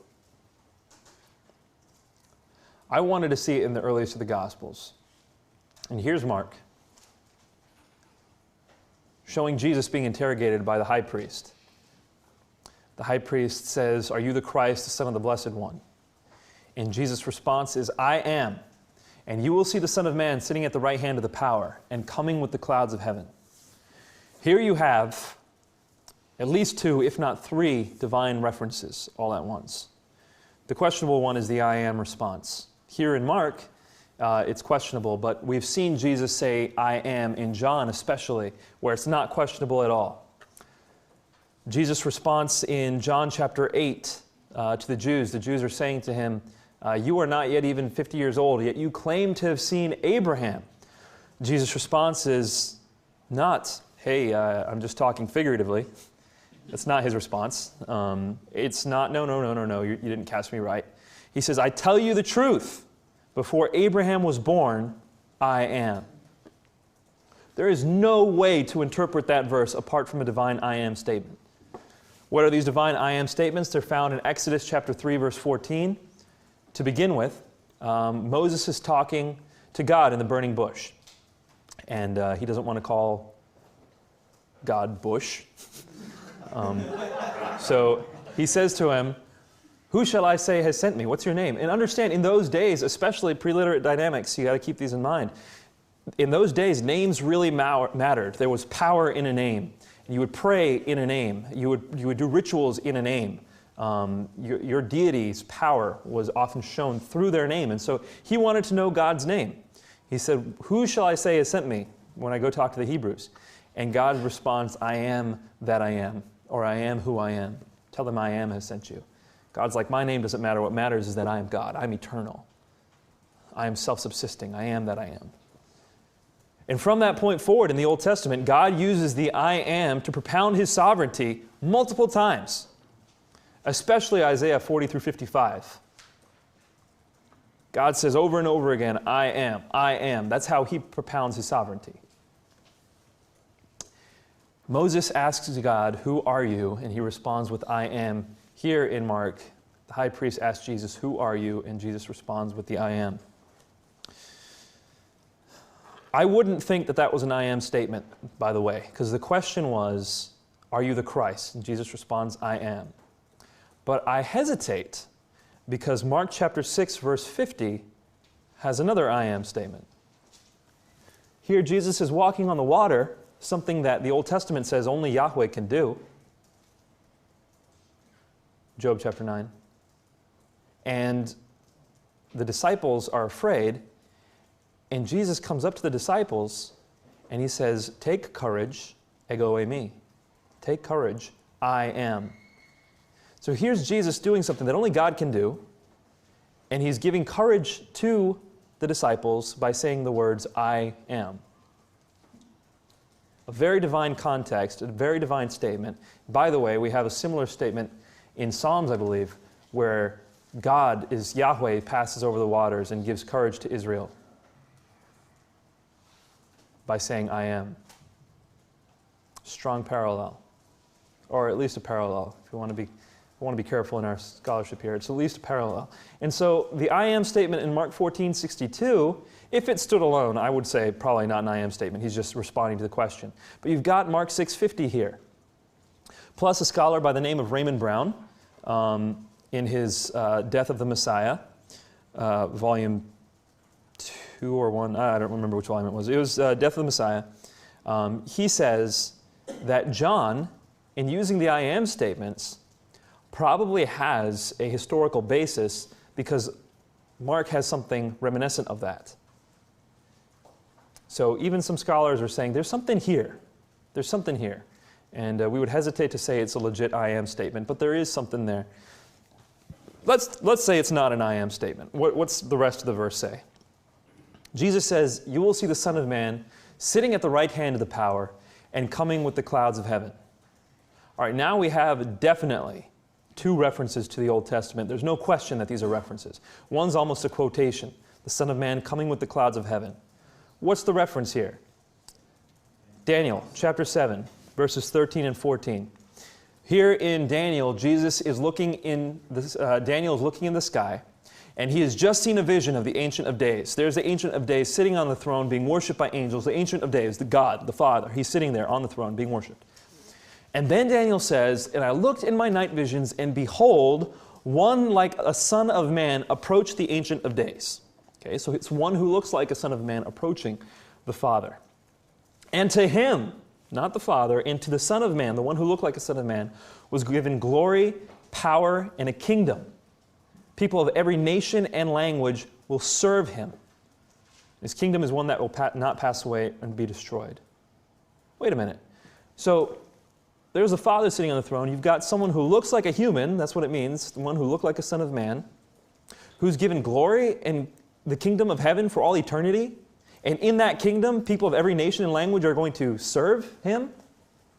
I wanted to see it in the earliest of the Gospels. And here's Mark, showing Jesus being interrogated by the high priest. The high priest says, "Are you the Christ, the Son of the Blessed One?" And Jesus' response is, "I am. And you will see the Son of Man sitting at the right hand of the power and coming with the clouds of heaven." Here you have at least two, if not three, divine references all at once. The questionable one is the "I am" response. Here in Mark, it's questionable, but we've seen Jesus say "I am" in John especially, where it's not questionable at all. Jesus' response in John chapter 8 to the Jews are saying to him, "You are not yet even 50 years old, yet you claim to have seen Abraham." Jesus' response is not, "Hey, I'm just talking figuratively." That's not his response. It's not, no, you didn't catch me right. He says, "I tell you the truth. Before Abraham was born, I am." There is no way to interpret that verse apart from a divine "I am" statement. What are these divine "I am" statements? They're found in Exodus chapter 3, verse 14. To begin with, Moses is talking to God in the burning bush. And he doesn't want to call God Bush. So he says to him, "Who shall I say has sent me? What's your name?" And understand, in those days, especially pre-literate dynamics, you got to keep these in mind. In those days, names really mattered. There was power in a name. You would pray in a name. You would do rituals in a name. Your deity's power was often shown through their name. And so he wanted to know God's name. He said, "Who shall I say has sent me?" when I go talk to the Hebrews. And God responds, "I am that I am," or "I am who I am." Tell them "I am" has sent you. God's like, "My name doesn't matter. What matters is that I am God. I'm eternal. I am self-subsisting. I am that I am." And from that point forward in the Old Testament, God uses the I am to propound his sovereignty multiple times, especially Isaiah 40 through 55. God says over and over again, I am, I am. That's how he propounds his sovereignty. Moses asks God, who are you? And he responds with, I am. Here in Mark, the high priest asks Jesus, who are you? And Jesus responds with the I am. I wouldn't think that that was an I am statement, by the way, because the question was, are you the Christ? And Jesus responds, I am. But I hesitate because Mark chapter 6, verse 50 has another I am statement. Here Jesus is walking on the water, something that the Old Testament says only Yahweh can do. Job chapter 9. And the disciples are afraid, and Jesus comes up to the disciples and he says, take courage, ego eimi. Take courage, I am. So here's Jesus doing something that only God can do, and he's giving courage to the disciples by saying the words, I am. A very divine context, a very divine statement. By the way, we have a similar statement in Psalms, I believe, where God is Yahweh, passes over the waters and gives courage to Israel by saying, I am. Strong parallel. Or at least a parallel, if you want to be careful in our scholarship here. It's at least a parallel. And so the I am statement in Mark 14:62, if it stood alone, I would say probably not an I am statement. He's just responding to the question. But you've got Mark 6:50 here. Plus a scholar by the name of Raymond Brown, in his Death of the Messiah, volume 2 or 1, I don't remember which volume it was. It was Death of the Messiah. He says that John, in using the I am statements, probably has a historical basis because Mark has something reminiscent of that. So even some scholars are saying there's something here. There's something here. And we would hesitate to say it's a legit I am statement, but there is something there. Let's say it's not an I am statement. What's the rest of the verse say? Jesus says, you will see the Son of Man sitting at the right hand of the power and coming with the clouds of heaven. All right, now we have definitely two references to the Old Testament. There's no question that these are references. One's almost a quotation, the Son of Man coming with the clouds of heaven. What's the reference here? Daniel chapter 7, verses 13 and 14. Here in Daniel, Jesus is looking in Daniel is looking in the sky, and he has just seen a vision of the Ancient of Days. There's the Ancient of Days sitting on the throne, being worshipped by angels. The Ancient of Days, the God, the Father, he's sitting there on the throne, being worshipped. And then Daniel says, and I looked in my night visions, and behold, one like a son of man approached the Ancient of Days. Okay, so it's one who looks like a son of man approaching the Father. And to him, not the Father, and to the Son of Man, the one who looked like a son of man, was given glory, power, and a kingdom. People of every nation and language will serve him. His kingdom is one that will not pass away and be destroyed. Wait a minute. So there's the Father sitting on the throne. You've got someone who looks like a human, that's what it means, the one who looked like a son of man, who's given glory and the kingdom of heaven for all eternity. And in that kingdom, people of every nation and language are going to serve him.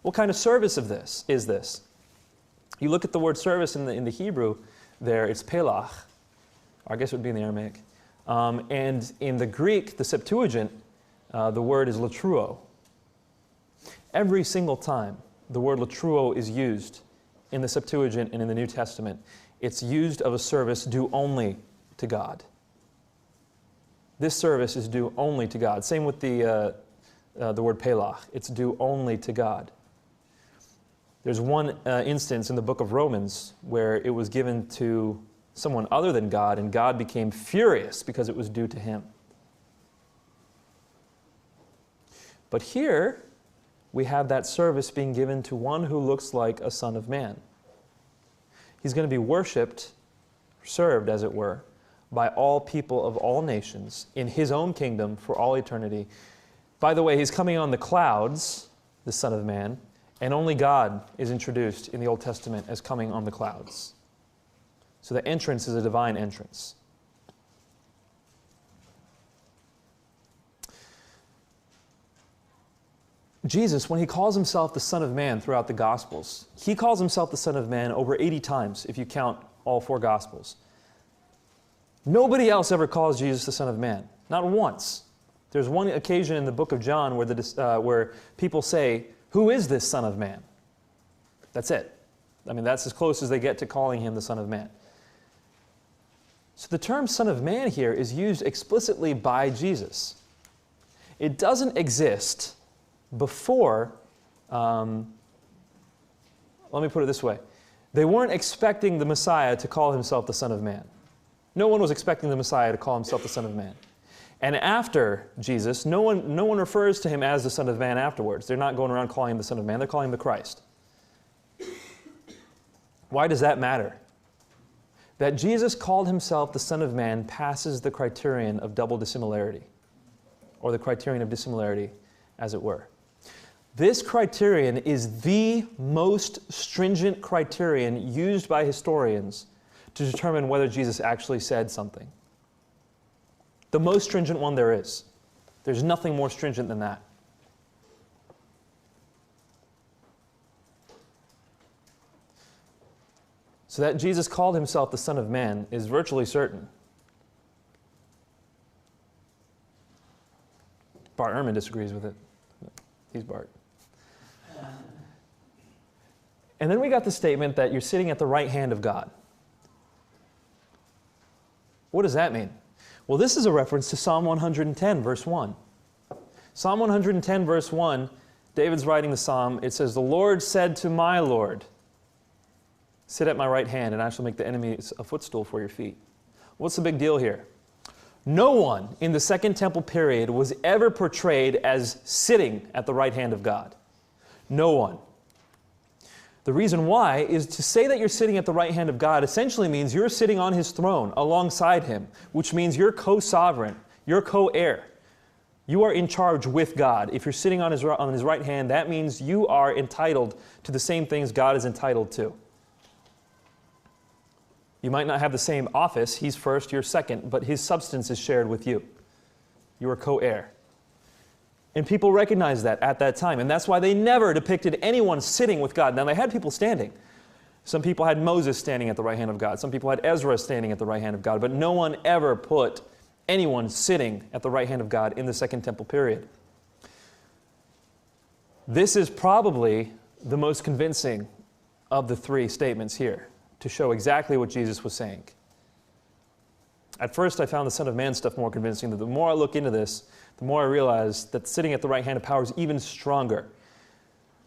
What kind of service of this is this? You look at the word service in the Hebrew there, it's pelach. Or I guess it would be in the Aramaic. And in the Greek, the Septuagint, the word is latruo. Every single time the word latruo is used in the Septuagint and in the New Testament, it's used of a service due only to God. This service is due only to God. Same with the word pelach. It's due only to God. There's one instance in the book of Romans where it was given to someone other than God, and God became furious because it was due to him. But here, we have that service being given to one who looks like a son of man. He's going to be worshipped, served as it were, by all people of all nations in his own kingdom for all eternity. By the way, he's coming on the clouds, the Son of Man, and only God is introduced in the Old Testament as coming on the clouds. So the entrance is a divine entrance. Jesus, when he calls himself the Son of Man throughout the Gospels, he calls himself the Son of Man over 80 times if you count all 4 Gospels. Nobody else ever calls Jesus the Son of Man. Not once. There's one occasion in the book of John where people say, "Who is this Son of Man?" That's it. I mean, that's as close as they get to calling him the Son of Man. So the term Son of Man here is used explicitly by Jesus. It doesn't exist before, let me put it this way. They weren't expecting the Messiah to call himself the Son of Man. No one was expecting the Messiah to call himself the Son of Man. And after Jesus, no one refers to him as the Son of Man afterwards. They're not going around calling him the Son of Man. They're calling him the Christ. Why does that matter? That Jesus called himself the Son of Man passes the criterion of double dissimilarity, or the criterion of dissimilarity, as it were. This criterion is the most stringent criterion used by historians to determine whether Jesus actually said something. The most stringent one there is. There's nothing more stringent than that. So that Jesus called himself the Son of Man is virtually certain. Bart Ehrman disagrees with it. He's Bart. And then we got the statement that you're sitting at the right hand of God. What does that mean? Well, this is a reference to Psalm 110, verse 1. Psalm 110, verse 1, David's writing the psalm. It says, "The Lord said to my Lord, sit at my right hand, and I shall make the enemies a footstool for your feet." What's the big deal here? No one in the Second Temple period was ever portrayed as sitting at the right hand of God. No one. The reason why is to say that you're sitting at the right hand of God essentially means you're sitting on his throne alongside him, which means you're co-sovereign, you're co-heir. You are in charge with God. If you're sitting on his right hand, that means you are entitled to the same things God is entitled to. You might not have the same office, he's first, you're second, but his substance is shared with you. You are co-heir. And people recognized that at that time, and that's why they never depicted anyone sitting with God. Now, they had people standing. Some people had Moses standing at the right hand of God. Some people had Ezra standing at the right hand of God, but no one ever put anyone sitting at the right hand of God in the Second Temple period. This is probably the most convincing of the 3 statements here to show exactly what Jesus was saying. At first, I found the Son of Man stuff more convincing. The more I look into this, the more I realize that sitting at the right hand of power is even stronger.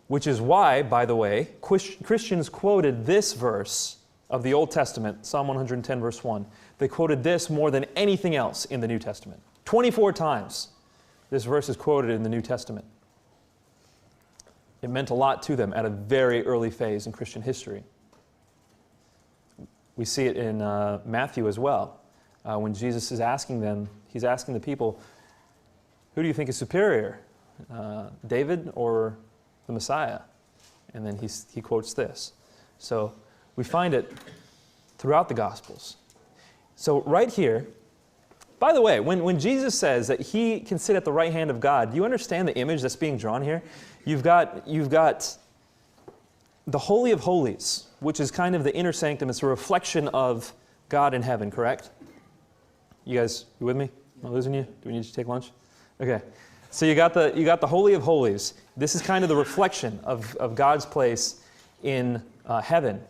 Which is why, by the way, Christians quoted this verse of the Old Testament, Psalm 110, verse 1. They quoted this more than anything else in the New Testament. 24 times this verse is quoted in the New Testament. It meant a lot to them at a very early phase in Christian history. We see it in Matthew as well. When Jesus is asking them, he's asking the people, who do you think is superior, David or the Messiah? And then he quotes this. So we find it throughout the Gospels. So right here, by the way, when Jesus says that he can sit at the right hand of God, do you understand the image that's being drawn here? You've got the Holy of Holies, which is kind of the inner sanctum. It's a reflection of God in heaven, correct? You guys, you with me? Am I losing you? Do we need to take lunch? Okay. So you got the Holy of Holies. This is kind of the reflection of God's place in heaven.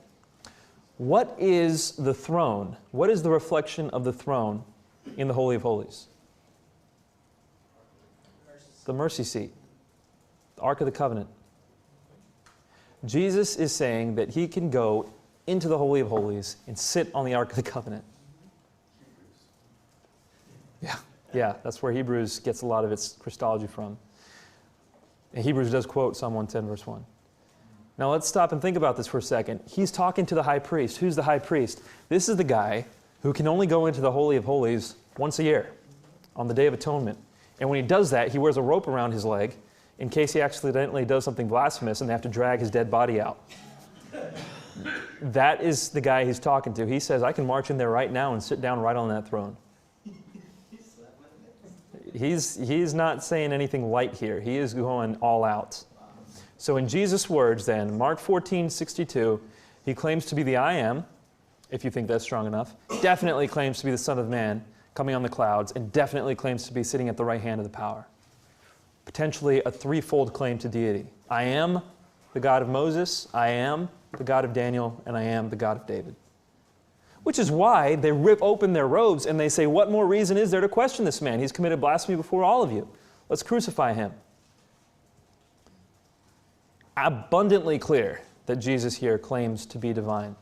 What is the throne? What is the reflection of the throne in the Holy of Holies? The mercy seat. The Ark of the Covenant. Jesus is saying that he can go into the Holy of Holies and sit on the Ark of the Covenant. Yeah, that's where Hebrews gets a lot of its Christology from. And Hebrews does quote Psalm 110, verse 1. Now let's stop and think about this for a second. He's talking to the high priest. Who's the high priest? This is the guy who can only go into the Holy of Holies once a year on the Day of Atonement. And when he does that, he wears a rope around his leg in case he accidentally does something blasphemous and they have to drag his dead body out. That is the guy he's talking to. He says, I can march in there right now and sit down right on that throne. He's not saying anything light here. He is going all out. So in Jesus' words then, Mark 14:62, he claims to be the I am, if you think that's strong enough, definitely claims to be the Son of Man coming on the clouds, and definitely claims to be sitting at the right hand of the power. Potentially a threefold claim to deity. I am the God of Moses, I am the God of Daniel, and I am the God of David. Which is why they rip open their robes and they say, what more reason is there to question this man? He's committed blasphemy before all of you. Let's crucify him. Abundantly clear that Jesus here claims to be divine.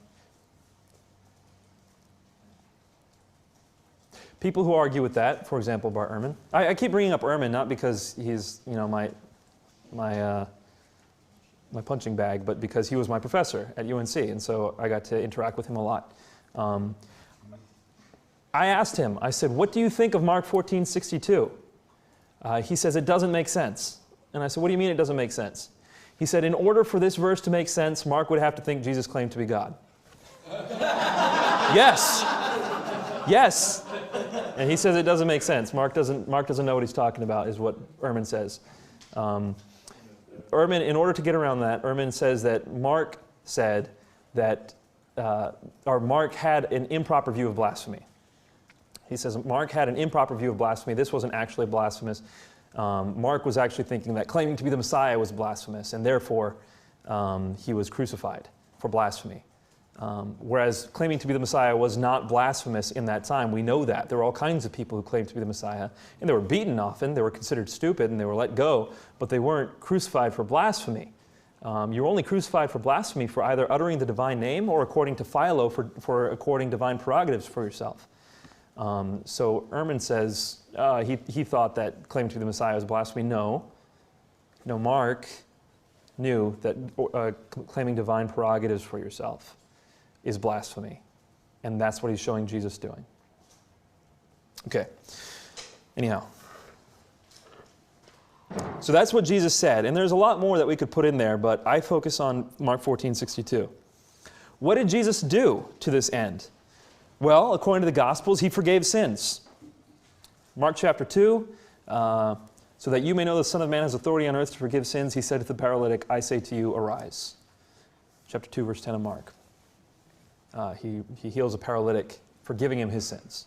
People who argue with that, for example, Bart Ehrman. I keep bringing up Ehrman not because he's, my punching bag, but because he was my professor at UNC, and so I got to interact with him a lot. I asked him, I said, what do you think of Mark 14:62? He says, it doesn't make sense. And I said, what do you mean it doesn't make sense? He said, in order for this verse to make sense, Mark would have to think Jesus claimed to be God. Yes. Yes. And he says it doesn't make sense. Mark doesn't know what he's talking about, is what Ehrman says. Ehrman, in order to get around that, Ehrman says that Mark said that, or Mark had an improper view of blasphemy. He says Mark had an improper view of blasphemy. This wasn't actually blasphemous. Mark was actually thinking that claiming to be the Messiah was blasphemous, and therefore he was crucified for blasphemy. Whereas claiming to be the Messiah was not blasphemous in that time. We know that. There were all kinds of people who claimed to be the Messiah, and they were beaten often. They were considered stupid, and they were let go, but they weren't crucified for blasphemy. You're only crucified for blasphemy for either uttering the divine name or, according to Philo, for according divine prerogatives for yourself. So Ehrman says he thought that claiming to be the Messiah was blasphemy. No, Mark knew that claiming divine prerogatives for yourself is blasphemy. And that's what he's showing Jesus doing. Okay. Anyhow. So that's what Jesus said. And there's a lot more that we could put in there, but I focus on Mark 14:62. What did Jesus do to this end? Well, according to the Gospels, he forgave sins. Mark chapter 2, so that you may know the Son of Man has authority on earth to forgive sins, he said to the paralytic, I say to you, arise. Chapter 2, verse 10 of Mark. He heals a paralytic, forgiving him his sins.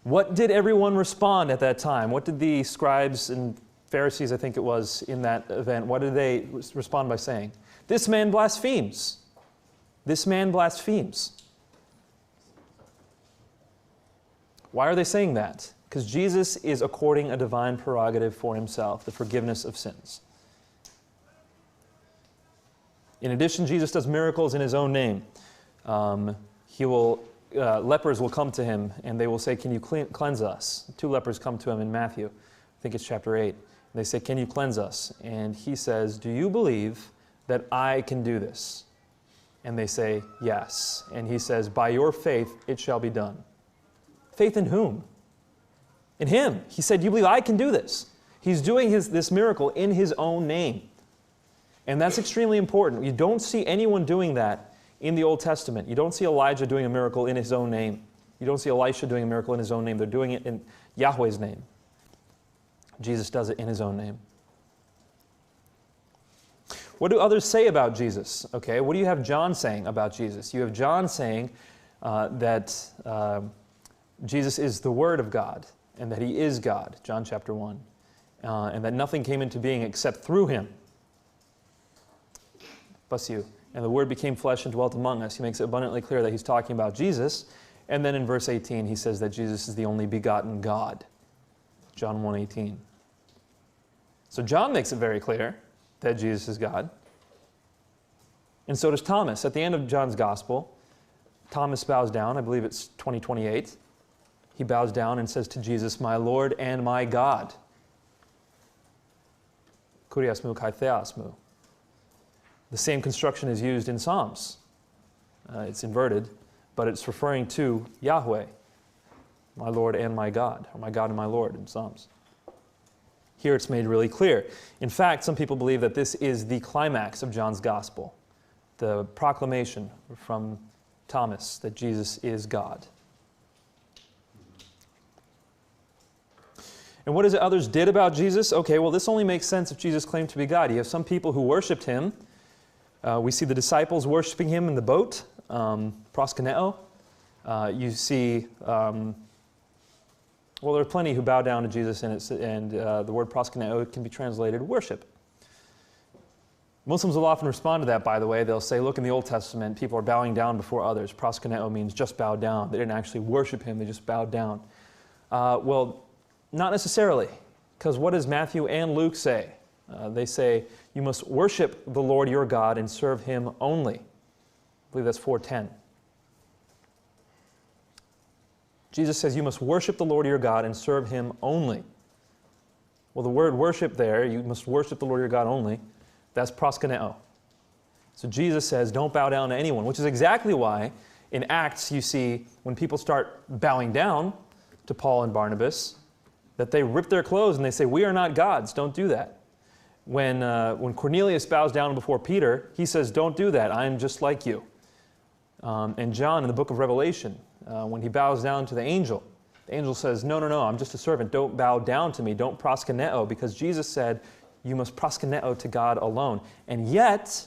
What did everyone respond at that time? What did the scribes and Pharisees, I think it was, in that event, what did they respond by saying? This man blasphemes. This man blasphemes. Why are they saying that? Because Jesus is according a divine prerogative for himself, the forgiveness of sins. In addition, Jesus does miracles in his own name. Lepers will come to him and they will say, can you cleanse us? 2 lepers come to him in Matthew, I think it's chapter 8. They say, can you cleanse us? And he says, do you believe that I can do this? And they say, yes. And he says, by your faith it shall be done. Faith in whom? In him. He said, you believe I can do this? He's doing this miracle in his own name. And that's extremely important. You don't see anyone doing that in the Old Testament. You don't see Elijah doing a miracle in his own name. You don't see Elisha doing a miracle in his own name. They're doing it in Yahweh's name. Jesus does it in his own name. What do others say about Jesus? Okay, what do you have John saying about Jesus? You have John saying that Jesus is the Word of God and that he is God, John chapter 1, and that nothing came into being except through him. Bless you. And the Word became flesh and dwelt among us. He makes it abundantly clear that he's talking about Jesus. And then in verse 18, he says that Jesus is the only begotten God. John 1:18. So John makes it very clear that Jesus is God. And so does Thomas. At the end of John's Gospel, Thomas bows down. I believe it's 20:28. He bows down and says to Jesus, my Lord and my God. Kuriasmu kai theasmu. The same construction is used in Psalms. It's inverted, but it's referring to Yahweh, my Lord and my God, or my God and my Lord in Psalms. Here it's made really clear. In fact, some people believe that this is the climax of John's Gospel, the proclamation from Thomas that Jesus is God. And what is it others did about Jesus? Okay, well, this only makes sense if Jesus claimed to be God. You have some people who worshipped him. We see the disciples worshiping him in the boat, proskuneo. You see, well, there are plenty who bow down to Jesus, and the word proskuneo can be translated worship. Muslims will often respond to that, by the way. They'll say, look, in the Old Testament, people are bowing down before others. Proskuneo means just bow down. They didn't actually worship him, they just bowed down. Well, not necessarily, because what does Matthew and Luke say? They say, you must worship the Lord your God and serve him only. I believe that's 4:10. Jesus says you must worship the Lord your God and serve him only. Well, the word worship there, you must worship the Lord your God only, that's proskuneo. So Jesus says don't bow down to anyone, which is exactly why in Acts you see when people start bowing down to Paul and Barnabas, that they rip their clothes and they say, we are not gods, don't do that. When Cornelius bows down before Peter, he says, don't do that, I am just like you. And John in the book of Revelation, when he bows down to the angel says, no, I'm just a servant, don't bow down to me, don't proskuneo, because Jesus said, you must proskuneo to God alone. And yet,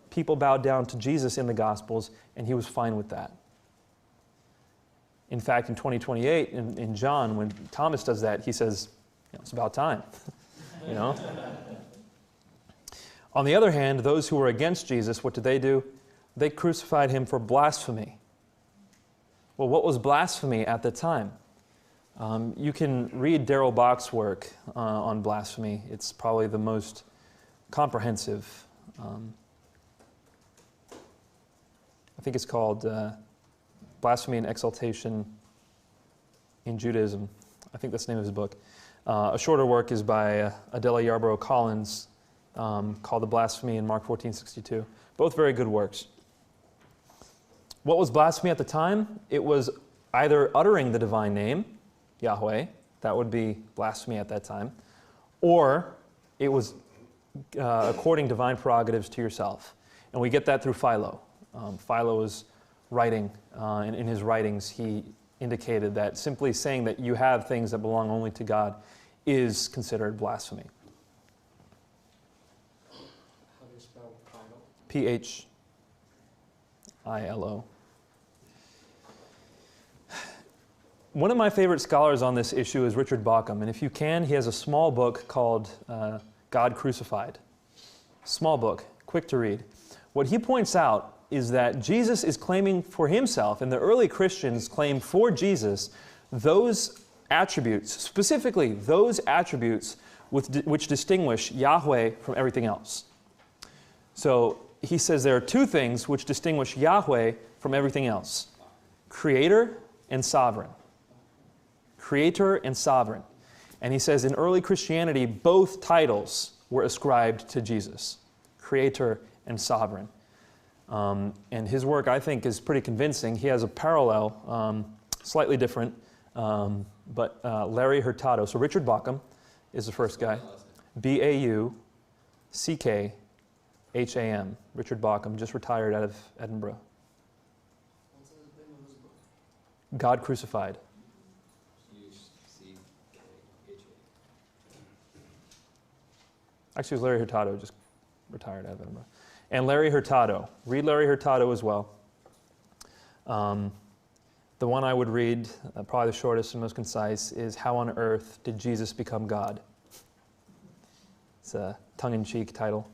people bowed down to Jesus in the Gospels, and he was fine with that. In fact, in 20:28, in John, when Thomas does that, he says, it's about time. On the other hand, those who were against Jesus, what did they do? They crucified him for blasphemy. Well, what was blasphemy at the time? You can read Darrell Bock's work on blasphemy. It's probably the most comprehensive. I think it's called Blasphemy and Exaltation in Judaism. I think that's the name of his book. A shorter work is by Adela Yarborough Collins called The Blasphemy in Mark 14:62. Both very good works. What was blasphemy at the time? It was either uttering the divine name, Yahweh, that would be blasphemy at that time, or it was according divine prerogatives to yourself. And we get that through Philo. Philo was writing, and in his writings he indicated that simply saying that you have things that belong only to God is considered blasphemy. How do you spell Philo? Philo. One of my favorite scholars on this issue is Richard Bauckham, and if you can, he has a small book called God Crucified. Small book, quick to read. What he points out is that Jesus is claiming for himself, and the early Christians claimed for Jesus those attributes, specifically those attributes which distinguish Yahweh from everything else. So he says there are two things which distinguish Yahweh from everything else: Creator and Sovereign. Creator and Sovereign. And he says in early Christianity, both titles were ascribed to Jesus: Creator and Sovereign. And his work, I think, is pretty convincing. He has a parallel, slightly different, but Larry Hurtado. So Richard Bauckham is the first guy. Bauckham. Richard Bauckham, just retired out of Edinburgh. What's the name of his book? God Crucified. Actually, it was Larry Hurtado, just retired out of Edinburgh. And Larry Hurtado. Read Larry Hurtado as well. The one I would read, probably the shortest and most concise, is How on Earth Did Jesus Become God? It's a tongue-in-cheek title.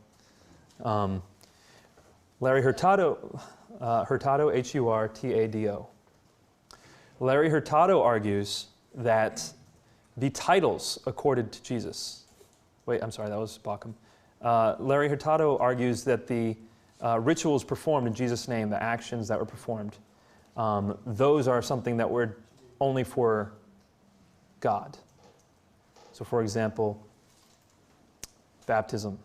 Larry Hurtado, Hurtado. Larry Hurtado argues that the titles accorded to Jesus. Wait, I'm sorry, that was Bauckham. Larry Hurtado argues that the rituals performed in Jesus' name, the actions that were performed, those are something that were only for God. So, for example, baptism,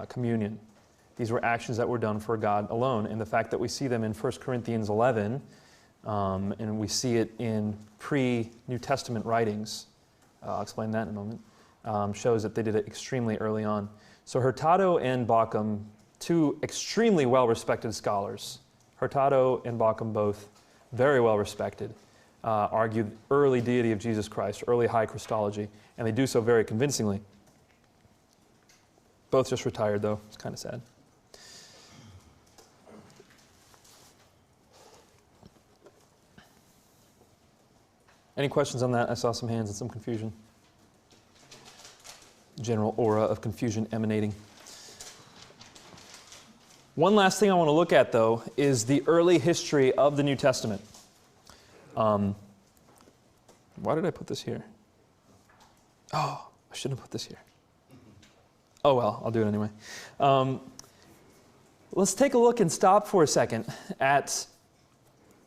communion. These were actions that were done for God alone. And the fact that we see them in 1 Corinthians 11, and we see it in pre-New Testament writings, I'll explain that in a moment, shows that they did it extremely early on. So Hurtado and Bauckham, two extremely well-respected scholars. Hurtado and Bauckham both very well-respected. argue early deity of Jesus Christ, early high Christology, and they do so very convincingly. Both just retired, though. It's kind of sad. Any questions on that? I saw some hands and some confusion. General aura of confusion emanating. One last thing I want to look at, though, is the early history of the New Testament. Why did I put this here? Oh, I shouldn't have put this here. Oh well, I'll do it anyway. Let's take a look and stop for a second at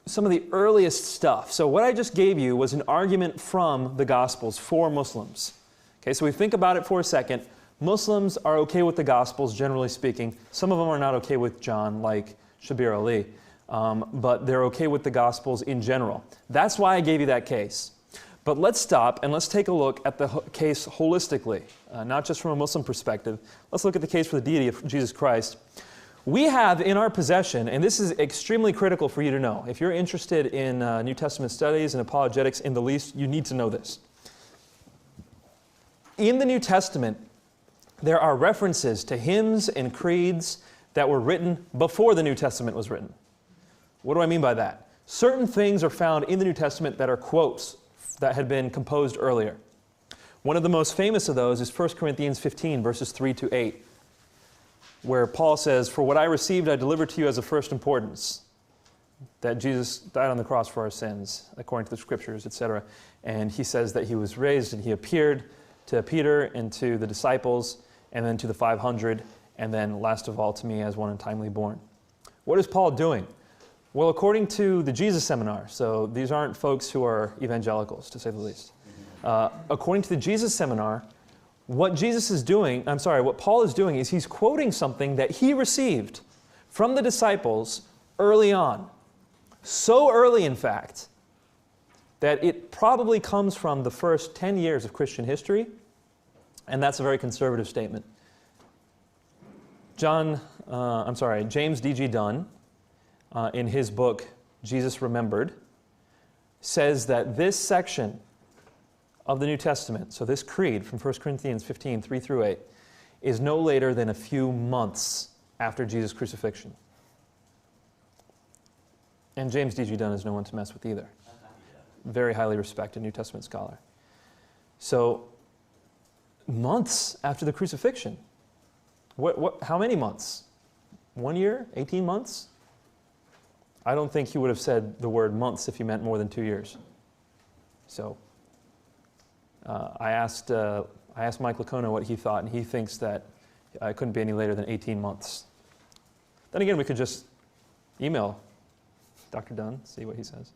some of the earliest stuff. So what I just gave you was an argument from the Gospels for Muslims. Okay, so we think about it for a second. Muslims are okay with the Gospels, generally speaking. Some of them are not okay with John, like Shabir Ali, but they're okay with the Gospels in general. That's why I gave you that case. But let's stop and let's take a look at the case holistically, not just from a Muslim perspective. Let's look at the case for the deity of Jesus Christ. We have in our possession, and this is extremely critical for you to know. If you're interested in New Testament studies and apologetics in the least, you need to know this. In the New Testament, there are references to hymns and creeds that were written before the New Testament was written. What do I mean by that? Certain things are found in the New Testament that are quotes that had been composed earlier. One of the most famous of those is 1 Corinthians 15, verses 3 to 8, where Paul says, "For what I received I delivered to you as of first importance, that Jesus died on the cross for our sins, according to the Scriptures, etc." And he says that he was raised and he appeared to Peter and to the disciples, and then to the 500, and then last of all to me as one untimely born. What is Paul doing? Well, according to the Jesus Seminar, so these aren't folks who are evangelicals, to say the least. According to the Jesus Seminar, what Paul is doing is he's quoting something that he received from the disciples early on. So early, in fact, that it probably comes from the first 10 years of Christian history, and that's a very conservative statement. James D.G. Dunn, in his book, Jesus Remembered, says that this section of the New Testament, so this creed from 1 Corinthians 15, 3 through 8, is no later than a few months after Jesus' crucifixion. And James D.G. Dunn is no one to mess with either. Very highly respected New Testament scholar. So, months after the crucifixion. How many months? 1 year? 18 months? I don't think he would have said the word months if he meant more than 2 years. So, I asked Mike Lacona what he thought, and he thinks that it couldn't be any later than 18 months. Then again, we could just email Dr. Dunn, see what he says.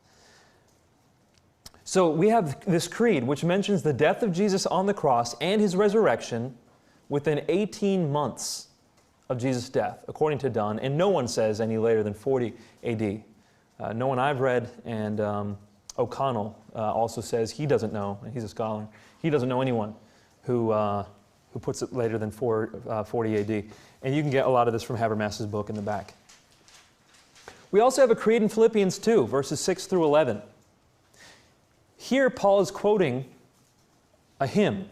So we have this creed which mentions the death of Jesus on the cross and his resurrection within 18 months of Jesus' death, according to Dunn, and no one says any later than 40 AD. No one I've read, and O'Connell also says he doesn't know, and he's a scholar, he doesn't know anyone who puts it later than 40 AD. And you can get a lot of this from Habermas's book in the back. We also have a creed in Philippians 2, verses 6 through 11. Here, Paul is quoting a hymn.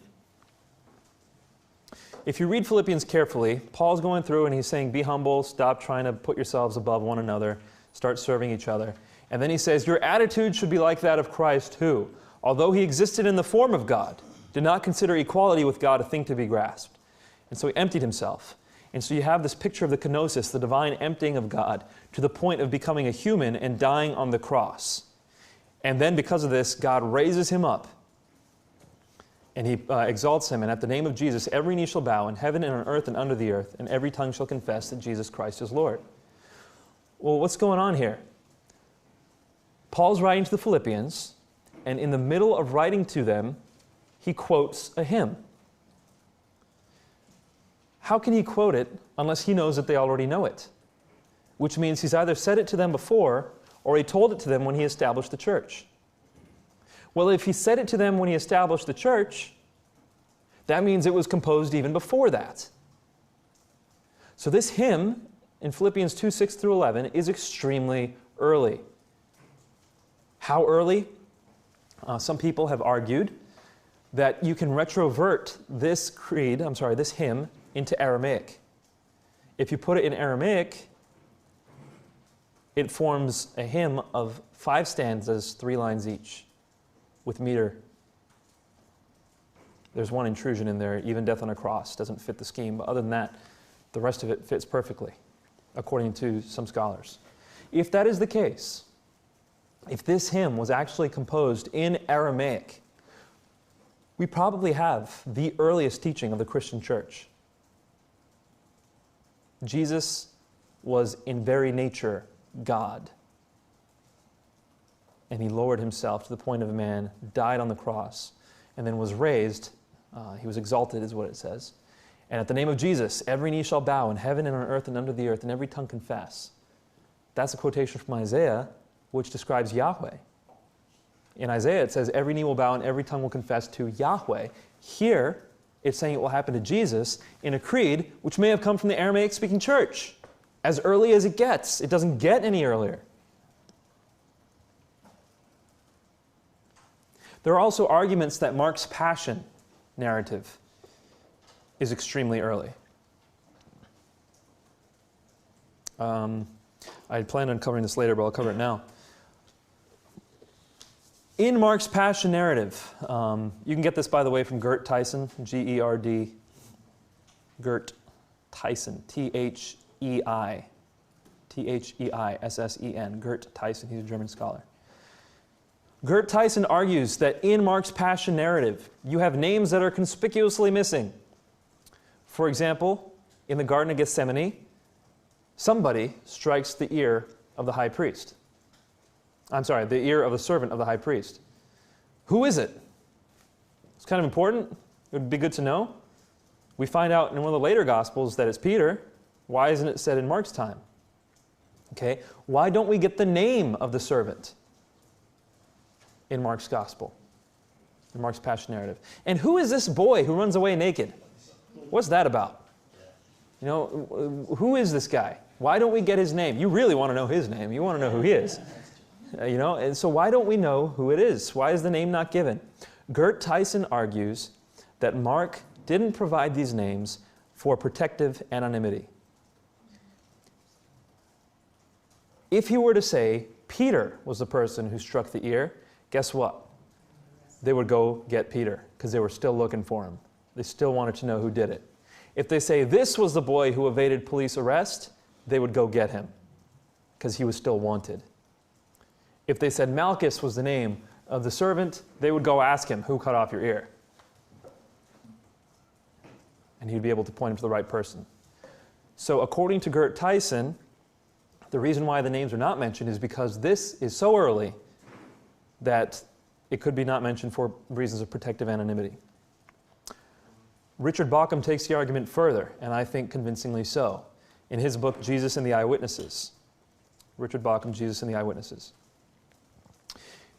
If you read Philippians carefully, Paul's going through and he's saying, be humble, stop trying to put yourselves above one another, start serving each other. And then he says, your attitude should be like that of Christ, who, although he existed in the form of God, did not consider equality with God a thing to be grasped. And so he emptied himself. And so you have this picture of the kenosis, the divine emptying of God, to the point of becoming a human and dying on the cross. And then because of this, God raises him up. And he exalts him. And at the name of Jesus, every knee shall bow in heaven and on earth and under the earth, and every tongue shall confess that Jesus Christ is Lord. Well, what's going on here? Paul's writing to the Philippians, and in the middle of writing to them, he quotes a hymn. How can he quote it unless he knows that they already know it? Which means he's either said it to them before, or he told it to them when he established the church. Well, if he said it to them when he established the church, that means it was composed even before that. So this hymn in Philippians 2, 6 through 11 is extremely early. How early? Some people have argued that you can retrovert this this hymn into Aramaic. If you put it in Aramaic, it forms a hymn of 5 stanzas, 3 lines each, with meter. There's one intrusion in there, even Death on a Cross doesn't fit the scheme, but other than that, the rest of it fits perfectly, according to some scholars. If that is the case, if this hymn was actually composed in Aramaic, we probably have the earliest teaching of the Christian church. Jesus was in very nature God. And he lowered himself to the point of man, died on the cross, and then was raised. He was exalted, is what it says. And at the name of Jesus, every knee shall bow in heaven and on earth and under the earth, and every tongue confess. That's a quotation from Isaiah, which describes Yahweh. In Isaiah, it says, every knee will bow and every tongue will confess to Yahweh. Here, it's saying it will happen to Jesus in a creed which may have come from the Aramaic-speaking church. As early as it gets. It doesn't get any earlier. There are also arguments that Mark's passion narrative is extremely early. I had planned on covering this later, but I'll cover it now. In Mark's passion narrative, you can get this, by the way, from Gert Tyson, G-E-R-D, Gert Tyson, T-H-E-I, T-H-E-I-S-S-E-N, Gert Tyson, he's a German scholar. Gert Tyson argues that in Mark's passion narrative, you have names that are conspicuously missing. For example, in the Garden of Gethsemane, somebody strikes the ear of the high priest. The ear of the servant of the high priest. Who is it? It's kind of important. It would be good to know. We find out in one of the later Gospels that it's Peter. Why isn't it said in Mark's time? Okay, why don't we get the name of the servant in Mark's Gospel, in Mark's passion narrative? And who is this boy who runs away naked? What's that about? You know, who is this guy? Why don't we get his name? You really want to know his name. You want to know who he is. You know, and so why don't we know who it is? Why is the name not given? Gert Tyson argues that Mark didn't provide these names for protective anonymity. If he were to say Peter was the person who struck the ear, guess what? They would go get Peter because they were still looking for him. They still wanted to know who did it. If they say this was the boy who evaded police arrest, they would go get him because he was still wanted. If they said Malchus was the name of the servant, they would go ask him, who cut off your ear? And he'd be able to point him to the right person. So according to Gert Tyson, the reason why the names are not mentioned is because this is so early that it could be not mentioned for reasons of protective anonymity. Richard Bauckham takes the argument further, and I think convincingly so, in his book, Jesus and the Eyewitnesses. Richard Bauckham, Jesus and the Eyewitnesses.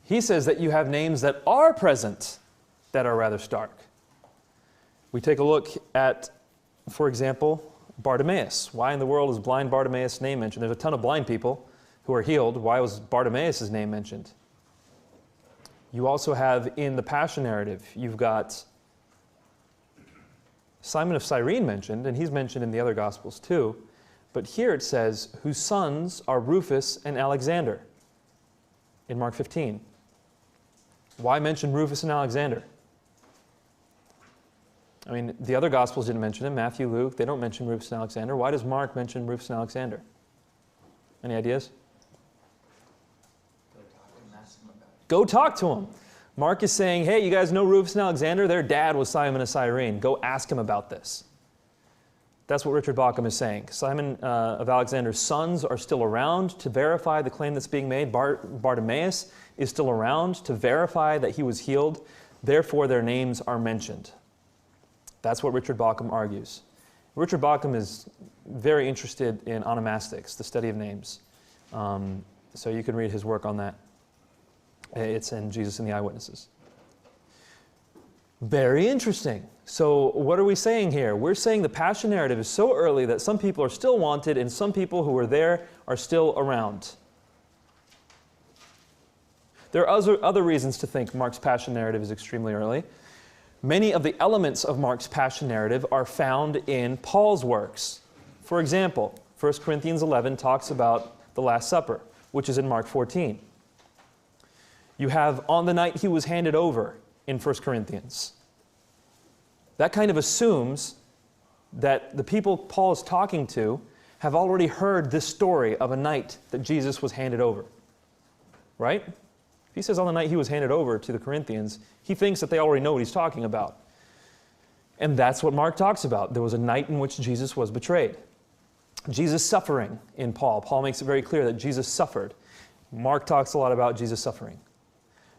He says that you have names that are present that are rather stark. We take a look at, for example, Bartimaeus. Why in the world is blind Bartimaeus' name mentioned? There's a ton of blind people who are healed. Why was Bartimaeus' name mentioned? You also have in the Passion narrative, you've got Simon of Cyrene mentioned, and he's mentioned in the other Gospels too. But here it says, whose sons are Rufus and Alexander in Mark 15. Why mention Rufus and Alexander? I mean, the other Gospels didn't mention him. Matthew, Luke, they don't mention Rufus and Alexander. Why does Mark mention Rufus and Alexander? Any ideas? Go talk to him. Mark is saying, hey, you guys know Rufus and Alexander? Their dad was Simon of Cyrene. Go ask him about this. That's what Richard Bauckham is saying. Simon of Alexander's sons are still around to verify the claim that's being made. Bartimaeus is still around to verify that he was healed. Therefore, their names are mentioned. That's what Richard Bauckham argues. Richard Bauckham is very interested in onomastics, the study of names. So you can read his work on that. It's in Jesus and the Eyewitnesses. Very interesting. So what are we saying here? We're saying the Passion narrative is so early that some people are still wanted and some people who were there are still around. There are other reasons to think Mark's passion narrative is extremely early. Many of the elements of Mark's passion narrative are found in Paul's works. For example, 1 Corinthians 11 talks about the Last Supper, which is in Mark 14. You have on the night he was handed over in 1 Corinthians. That kind of assumes that the people Paul is talking to have already heard this story of a night that Jesus was handed over. Right? If he says on the night he was handed over to the Corinthians, he thinks that they already know what he's talking about. And that's what Mark talks about. There was a night in which Jesus was betrayed. Jesus' suffering in Paul. Paul makes it very clear that Jesus suffered. Mark talks a lot about Jesus' suffering.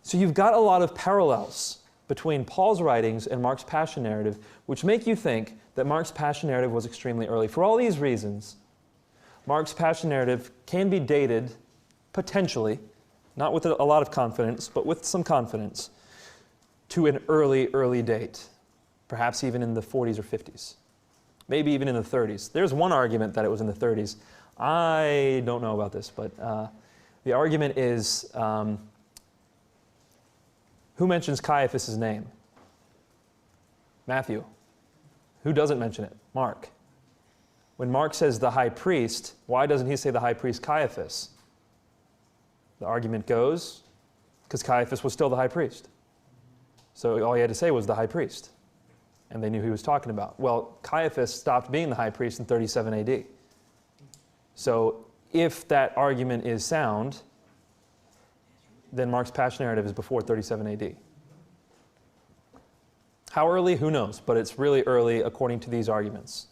So you've got a lot of parallels between Paul's writings and Mark's passion narrative, which make you think that Mark's passion narrative was extremely early. For all these reasons, Mark's passion narrative can be dated, potentially, not with a lot of confidence, but with some confidence, to an early date, perhaps even in the 40s or 50s, maybe even in the 30s. There's one argument that it was in the 30s. I don't know about this, but the argument is, who mentions Caiaphas' name? Matthew. Who doesn't mention it? Mark. When Mark says the high priest, why doesn't he say the high priest Caiaphas? The argument goes, because Caiaphas was still the high priest. So all he had to say was the high priest. And they knew who he was talking about. Well, Caiaphas stopped being the high priest in 37 AD. So if that argument is sound, then Mark's passion narrative is before 37 AD. How early? Who knows? But it's really early according to these arguments.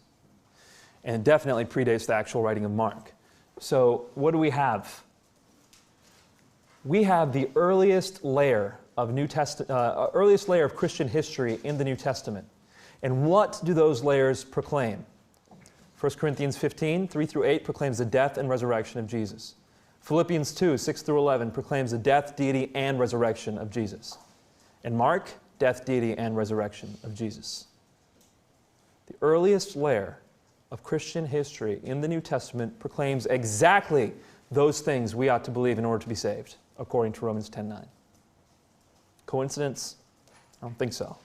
And it definitely predates the actual writing of Mark. So what do we have? We have the earliest layer of earliest layer of Christian history in the New Testament. And what do those layers proclaim? 1 Corinthians 15, 3 through 8 proclaims the death and resurrection of Jesus. Philippians 2, 6 through 11 proclaims the death, deity, and resurrection of Jesus. And Mark, death, deity, and resurrection of Jesus. The earliest layer of Christian history in the New Testament proclaims exactly those things we ought to believe in order to be saved, according to Romans 10:9. Coincidence? I don't think so.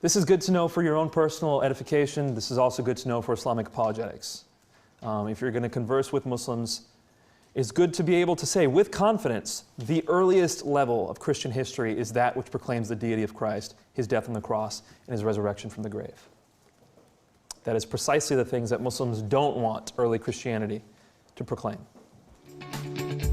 This is good to know for your own personal edification. This is also good to know for Islamic apologetics. If you're going to converse with Muslims, it's good to be able to say with confidence, the earliest level of Christian history is that which proclaims the deity of Christ, His death on the cross, and His resurrection from the grave. That is precisely the things that Muslims don't want early Christianity to proclaim.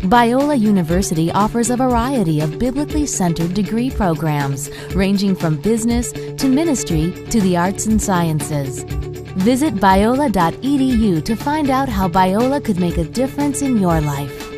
Biola University offers a variety of biblically centered degree programs, ranging from business to ministry to the arts and sciences. Visit biola.edu to find out how Biola could make a difference in your life.